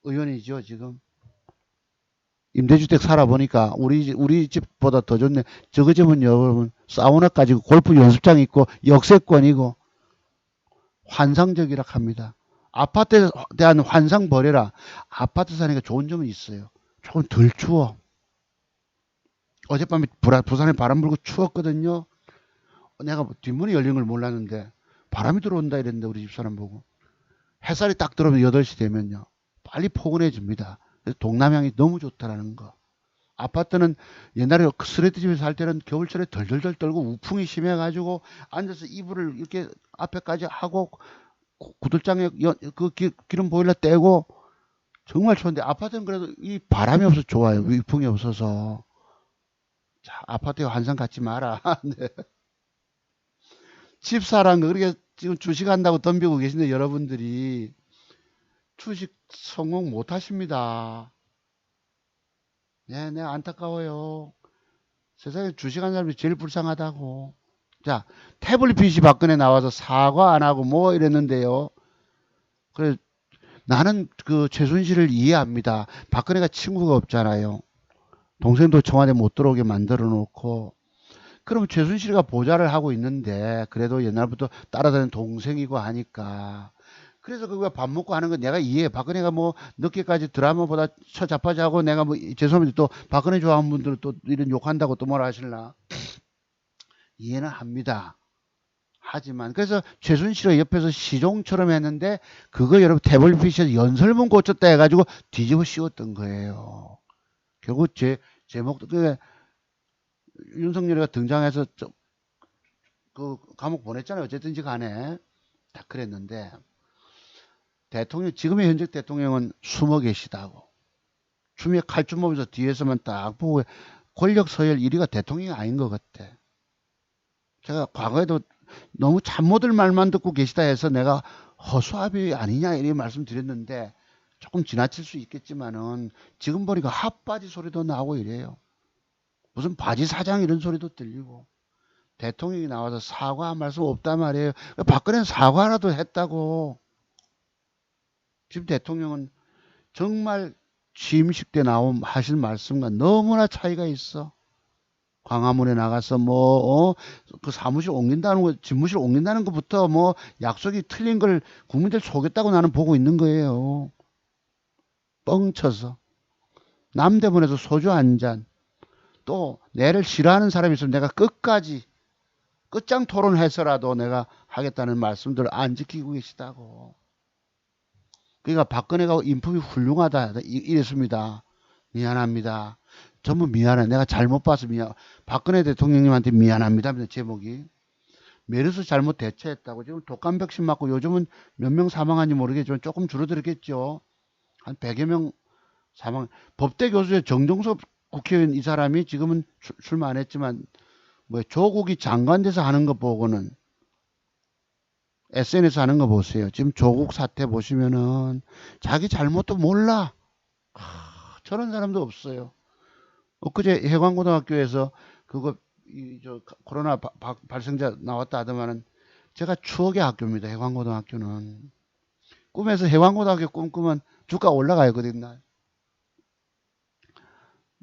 의원이죠 지금. 임대주택 살아보니까 우리 집보다 더 좋네. 저거 집은 여러분 사우나까지 골프 연습장 있고 역세권이고 환상적이라 합니다. 아파트에 대한 환상 버려라. 아파트 사니까 좋은 점은 있어요. 조금 덜 추워. 어젯밤에 부산에 바람 불고 추웠거든요. 내가 뒷문이 열린 걸 몰랐는데 바람이 들어온다 이랬는데 우리 집사람 보고 햇살이 딱 들어오면 8시 되면요. 빨리 포근해집니다. 그래서 동남향이 너무 좋다라는 거. 아파트는 옛날에 스레드집에서 살 때는 겨울철에 덜덜덜 떨고 우풍이 심해가지고 앉아서 이불을 이렇게 앞에까지 하고 구들장에 그 기름 보일러 떼고 정말 좋은데 아파트는 그래도 이 바람이 없어서 좋아요. 위풍이 없어서. 자, 아파트에 환상 갖지 마라. 네. 집 사란 거 그렇게 지금 주식한다고 덤비고 계신데 여러분들이 주식 성공 못 하십니다. 네, 안타까워요. 세상에 주식한 사람이 제일 불쌍하다고. 자, 태블릿 PC 박근혜 나와서 사과 안 하고 뭐 이랬는데요. 그래, 나는 그 최순실을 이해합니다. 박근혜가 친구가 없잖아요. 동생도 청와대 못 들어오게 만들어 놓고. 그럼 최순실이가 보좌를 하고 있는데, 그래도 옛날부터 따라다니는 동생이고 하니까. 그래서 그거 밥 먹고 하는 거 내가 이해해. 박근혜가 뭐 늦게까지 드라마보다 처잡하자고 내가 뭐 죄송합니다. 또 박근혜 좋아하는 분들은 또 이런 욕한다고 또 뭐라 하실라. 이해는 합니다. 하지만 그래서 최순실이 옆에서 시종처럼 했는데 그거 여러분 태블릿 PC에서 연설문 고쳤다 해가지고 뒤집어 씌웠던 거예요. 결국 제목도 그 윤석열이가 등장해서 그 감옥 보냈잖아요. 어쨌든지 간에 다 그랬는데 대통령 지금의 현직 대통령은 숨어 계시다고. 춤에 칼춤 보면서 뒤에서만 딱 보고 권력 서열 1위가 대통령이 아닌 것 같아. 제가 과거에도 너무 참모들 말만 듣고 계시다 해서 내가 허수아비 아니냐 이렇게 말씀드렸는데 조금 지나칠 수 있겠지만은 지금 보니까 핫바지 소리도 나오고 이래요. 무슨 바지 사장 이런 소리도 들리고 대통령이 나와서 사과한 말씀 없단 말이에요. 박근혜는 사과라도 했다고. 지금 대통령은 정말 취임식 때 하신 말씀과 너무나 차이가 있어. 광화문에 나가서 그 사무실 옮긴다는 거, 집무실 옮긴다는 것부터 뭐 약속이 틀린 걸 국민들 속였다고 나는 보고 있는 거예요. 뻥쳐서. 남대문에서 소주 한 잔. 또 내를 싫어하는 사람이 있으면 내가 끝까지 끝장 토론해서라도 내가 하겠다는 말씀들을 안 지키고 계시다고. 그러니까 박근혜가 인품이 훌륭하다 이랬습니다. 미안합니다. 전부 미안해. 내가 잘못 봐서 미안. 박근혜 대통령님한테 미안합니다. 제목이. 메르스 잘못 대처했다고. 지금 독감 백신 맞고 요즘은 몇 명 사망한지 모르겠지만 조금 줄어들었겠죠. 한 100여 명 사망. 법대 교수의 정종섭 국회의원 이 사람이 지금은 출마 안 했지만 뭐 조국이 장관 돼서 하는 거 보고는 SNS 하는 거 보세요. 지금 조국 사태 보시면은 자기 잘못도 몰라. 저런 사람도 없어요. 엊그제 해관고등학교에서 그거 저 코로나 발생자 나왔다 하더만은 제가 추억의 학교입니다. 해관고등학교는 꿈에서 해관고등학교 꿈꾸면 주가 올라가요. 그날.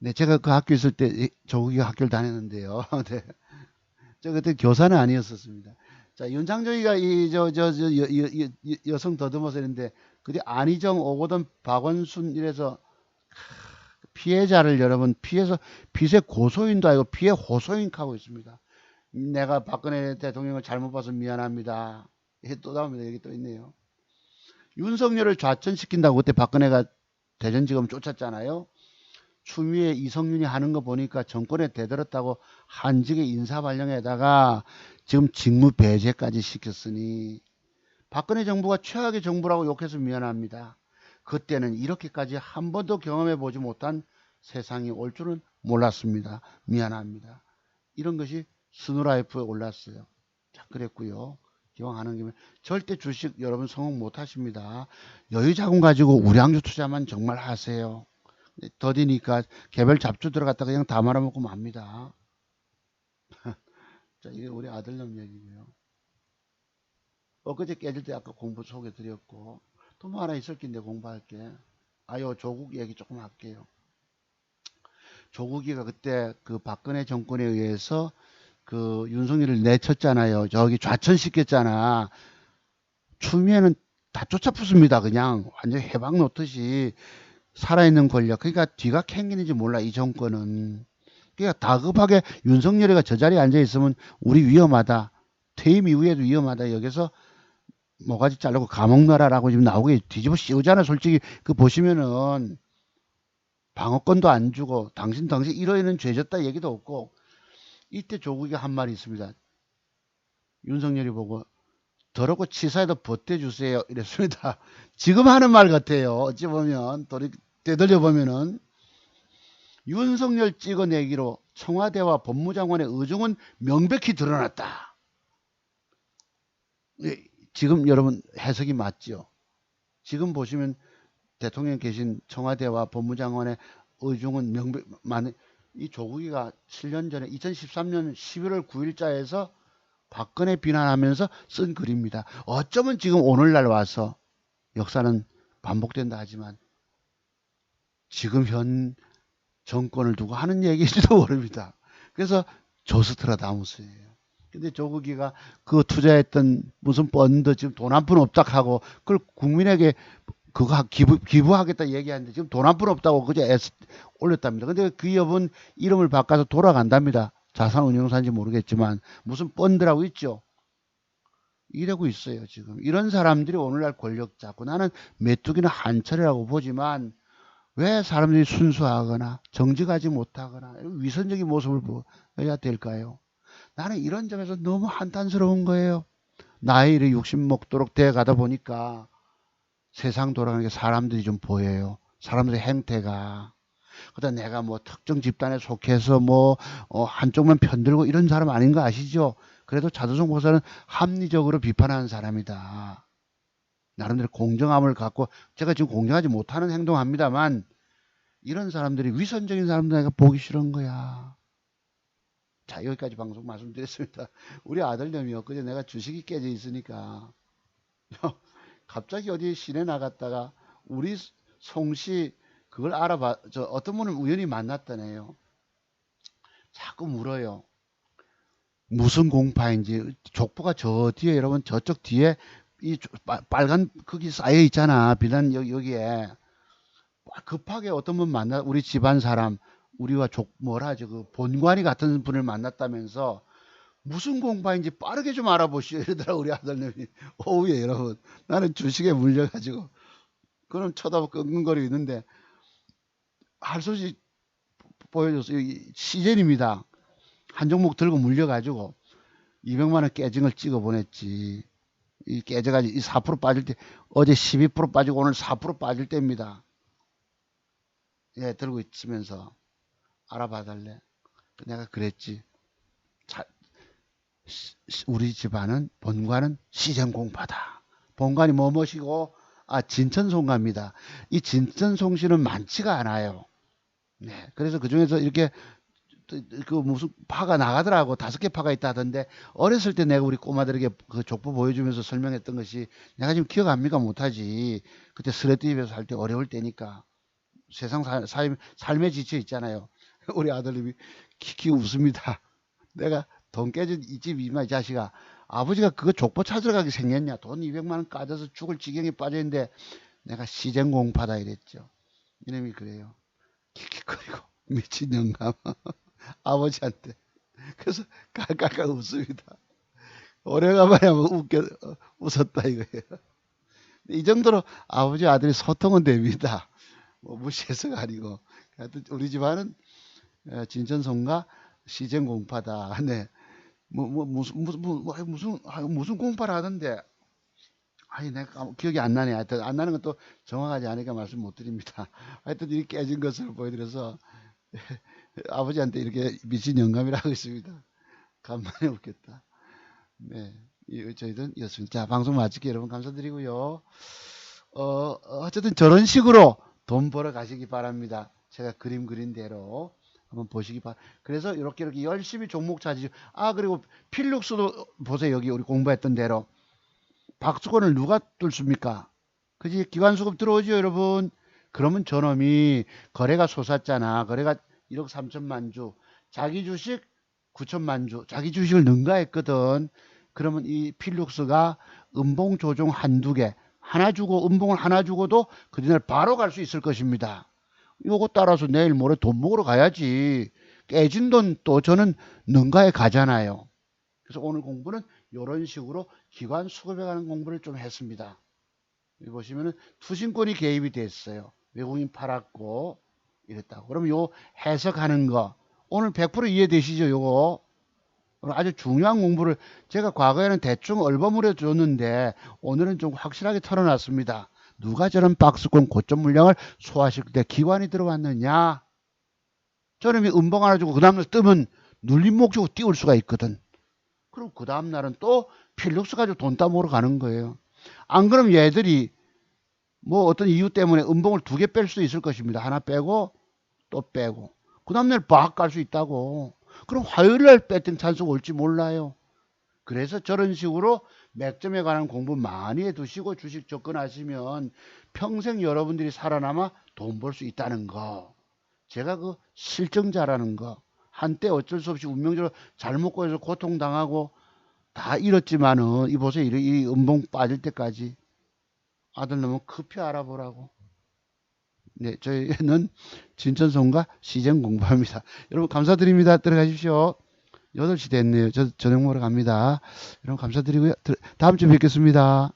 네, 제가 그 학교 있을 때 조국이 학교를 다녔는데요. 네. 저 그때 교사는 아니었었습니다. 자, 윤창정이가 여성 더듬어서 했는데 그게 안희정, 오거돈, 박원순 이래서 피해자를 여러분 피해서 피해 고소인도 아니고 피해 호소인 하고 있습니다. 내가 박근혜 대통령을 잘못 봐서 미안합니다. 또 나옵니다. 여기 또 있네요. 윤석열을 좌천시킨다고 그때 박근혜가 대전지검 쫓았잖아요. 추미애 이성윤이 하는 거 보니까 정권에 대들었다고 한직의 인사발령에다가 지금 직무 배제까지 시켰으니 박근혜 정부가 최악의 정부라고 욕해서 미안합니다. 그때는 이렇게까지 한 번도 경험해 보지 못한 세상이 올 줄은 몰랐습니다. 미안합니다. 이런 것이 스누라이프에 올랐어요. 자, 그랬고요. 기왕 하는 김에 절대 주식 여러분 성공 못 하십니다. 여유 자금 가지고 우량주 투자만 정말 하세요. 더디니까 개별 잡주 들어갔다가 그냥 다 말아먹고 맙니다. 자, 이게 우리 아들놈 얘기고요. 엊그제 깨질 때 아까 공부 소개 드렸고, 또 뭐 하나 있을 낀데 공부할게. 아유, 조국 얘기 조금 할게요. 조국이가 그때 그 박근혜 정권에 의해서 그 윤석열을 내쳤잖아요. 저기 좌천시켰잖아. 추미애는 다 쫓아붙습니다. 그냥 완전 해방 놓듯이 살아있는 권력. 그러니까 뒤가 캥기는지 몰라 이 정권은. 그러니까 다급하게 윤석열이가 저 자리에 앉아 있으면 우리 위험하다. 퇴임 이후에도 위험하다. 여기서 모가지 자르고 감옥 넣어라라고 지금 나오게 뒤집어 씌우잖아. 솔직히 그 보시면은 방어권도 안 주고 당신 이러이는 죄졌다 얘기도 없고. 이때 조국이 한 말이 있습니다. 윤석열이 보고 더럽고 치사해도 버텨주세요 이랬습니다. 지금 하는 말 같아요. 어찌 보면 되돌려 보면은 윤석열 찍어내기로 청와대와 법무장관의 의중은 명백히 드러났다. 지금 여러분 해석이 맞죠? 지금 보시면 대통령 계신 청와대와 법무장관의 의중은 이 조국이가 7년 전에 2013년 11월 9일자에서 박근혜 비난하면서 쓴 글입니다. 어쩌면 지금 오늘날 와서 역사는 반복된다 하지만 지금 현 정권을 두고 하는 얘기일지도 모릅니다. 그래서 조스트라다무스예요. 근데 조국이가 그 투자했던 무슨 펀드 지금 돈 한 푼 없다 하고 그걸 국민에게 그거 기부하겠다 얘기하는데 지금 돈 한 푼 없다고 그저 올렸답니다. 근데 그 기업은 이름을 바꿔서 돌아간답니다. 자산운용사인지 모르겠지만 무슨 펀드라고 있죠. 이러고 있어요 지금. 이런 사람들이 오늘날 권력 잡고 나는 메뚜기는 한철이라고 보지만 왜 사람들이 순수하거나 정직하지 못하거나 위선적인 모습을 보여야 될까요? 나는 이런 점에서 너무 한탄스러운 거예요. 나이를 60 먹도록 돼 가다 보니까 세상 돌아가는 게 사람들이 좀 보여요. 사람들의 행태가. 그다 내가 뭐 특정 집단에 속해서 뭐 한쪽만 편들고 이런 사람 아닌 거 아시죠? 그래도 차도성 목사는 합리적으로 비판하는 사람이다. 나름대로 공정함을 갖고 제가 지금 공정하지 못하는 행동합니다만 이런 사람들이 위선적인 사람들 내가 보기 싫은 거야. 자, 여기까지 방송 말씀드렸습니다. 우리 아들놈이 엊그제 내가 주식이 깨져 있으니까 갑자기 어디 시내 나갔다가 우리 송씨 그걸 저 어떤 분을 우연히 만났다네요. 자꾸 물어요. 무슨 공파인지. 족보가 저 뒤에 여러분 저쪽 뒤에 이 빨간 거기 쌓여 있잖아. 비단 여기에 급하게 어떤 분 만나 우리 집안 사람 우리와 뭐라 하죠 그 본관이 같은 분을 만났다면서 무슨 공파인지 빠르게 좀 알아보시오 이러더라 우리 아들님이. 오후에 여러분 나는 주식에 물려가지고 그럼 쳐다보고 끙끙거리고 있는데 할 수 없이 보여줬어요. 시즌입니다. 한 종목 들고 물려가지고 200만 원 깨진 걸 찍어 보냈지. 이 깨져가지고 이 4% 빠질 때 어제 12% 빠지고 오늘 4% 빠질 때입니다. 예, 들고 있으면서 알아봐 달래. 내가 그랬지. 자, 우리 집안은 본관은 시전공파다. 본관이 뭐시고 진천송가입니다. 이 진천송씨는 많지가 않아요. 네, 그래서 그 중에서 이렇게 그 무슨 파가 나가더라고. 5개 파가 있다 하던데 어렸을 때 내가 우리 꼬마들에게 그 족보 보여주면서 설명했던 것이 내가 지금 기억 합니까 못하지. 그때 스레트집에서 살 때 어려울 때니까 세상 삶에 지쳐 있잖아요. 우리 아들님이 키키 웃습니다. 내가 돈 깨진 이 집 이마 자식아 아버지가 그거 족보 찾으러 가게 생겼냐. 돈 200만 원 까져서 죽을 지경에 빠져있는데 내가 시전공파다 이랬죠. 이놈이 그래요. 킥킥거리고 미친 영감 아버지한테. 그래서 깔깔깔 웃습니다. 오래간만에 웃었다 이거예요. 이 정도로 아버지 아들이 소통은 됩니다. 뭐 무시해서가 아니고. 하여튼 우리 집안은 진천송가 시전공파다. 네. 무슨 공파를 하던데. 아니, 내가 기억이 안 나네. 하여튼, 안 나는 것도 정확하지 않으니까 말씀 못 드립니다. 하여튼, 이 깨진 것을 보여드려서, 아버지한테 이렇게 미친 영감이라 하고 있습니다. 간만에 웃겠다. 네. 저희들 이었습니다. 자, 방송 마칠게 여러분 감사드리고요. 어쨌든 저런 식으로 돈 벌어 가시기 바랍니다. 제가 그림 그린 대로 한번 보시기 바랍니다. 그래서 이렇게 열심히 종목 찾으시고, 그리고 필룩스도 보세요. 여기 우리 공부했던 대로. 박수권을 누가 뚫습니까? 그지? 기관수급 들어오죠, 여러분? 그러면 저놈이 거래가 솟았잖아. 거래가 1억 3천만 주. 자기 주식 9천만 주. 자기 주식을 능가했거든. 그러면 이 필룩스가 음봉 조종 한두 개. 하나 주고, 음봉을 하나 주고도 그 뒤날 바로 갈 수 있을 것입니다. 요거 따라서 내일 모레 돈 먹으러 가야지. 깨진 돈 또 저는 능가해 가잖아요. 그래서 오늘 공부는 이런 식으로 기관 수급에 관한 공부를 좀 했습니다. 여기 보시면은 투신권이 개입이 됐어요. 외국인 팔았고 이랬다고. 그럼 요 해석하는 거 오늘 100% 이해되시죠? 요거 오늘 아주 중요한 공부를 제가 과거에는 대충 얼버무려 줬는데 오늘은 좀 확실하게 털어놨습니다. 누가 저런 박스권 고점 물량을 소화시킬 때 기관이 들어왔느냐? 저놈이 음봉 하나 주고 그 다음날 뜨면 눌림목 주고 띄울 수가 있거든. 그럼 그 다음날은 또 필룩스 가지고 돈 따먹으러 가는 거예요. 안 그러면 얘들이 뭐 어떤 이유 때문에 음봉을 두 개 뺄 수 있을 것입니다. 하나 빼고 또 빼고. 그 다음날 박 갈 수 있다고. 그럼 화요일날 배팅 찬스가 올지 몰라요. 그래서 저런 식으로 맥점에 관한 공부 많이 해두시고 주식 접근하시면 평생 여러분들이 살아남아 돈 벌 수 있다는 거. 제가 그 실정자라는 거. 한때 어쩔 수 없이 운명적으로 잘못 고해서 고통당하고 다 잃었지만은 이 보세요. 이 음봉 빠질 때까지 아들 놈은 급히 알아보라고. 네, 저희는 진천송과 시정 공부합니다. 여러분 감사드립니다. 들어가십시오. 8시 됐네요. 저 저녁 먹으러 갑니다. 여러분 감사드리고요. 다음 주에 뵙겠습니다.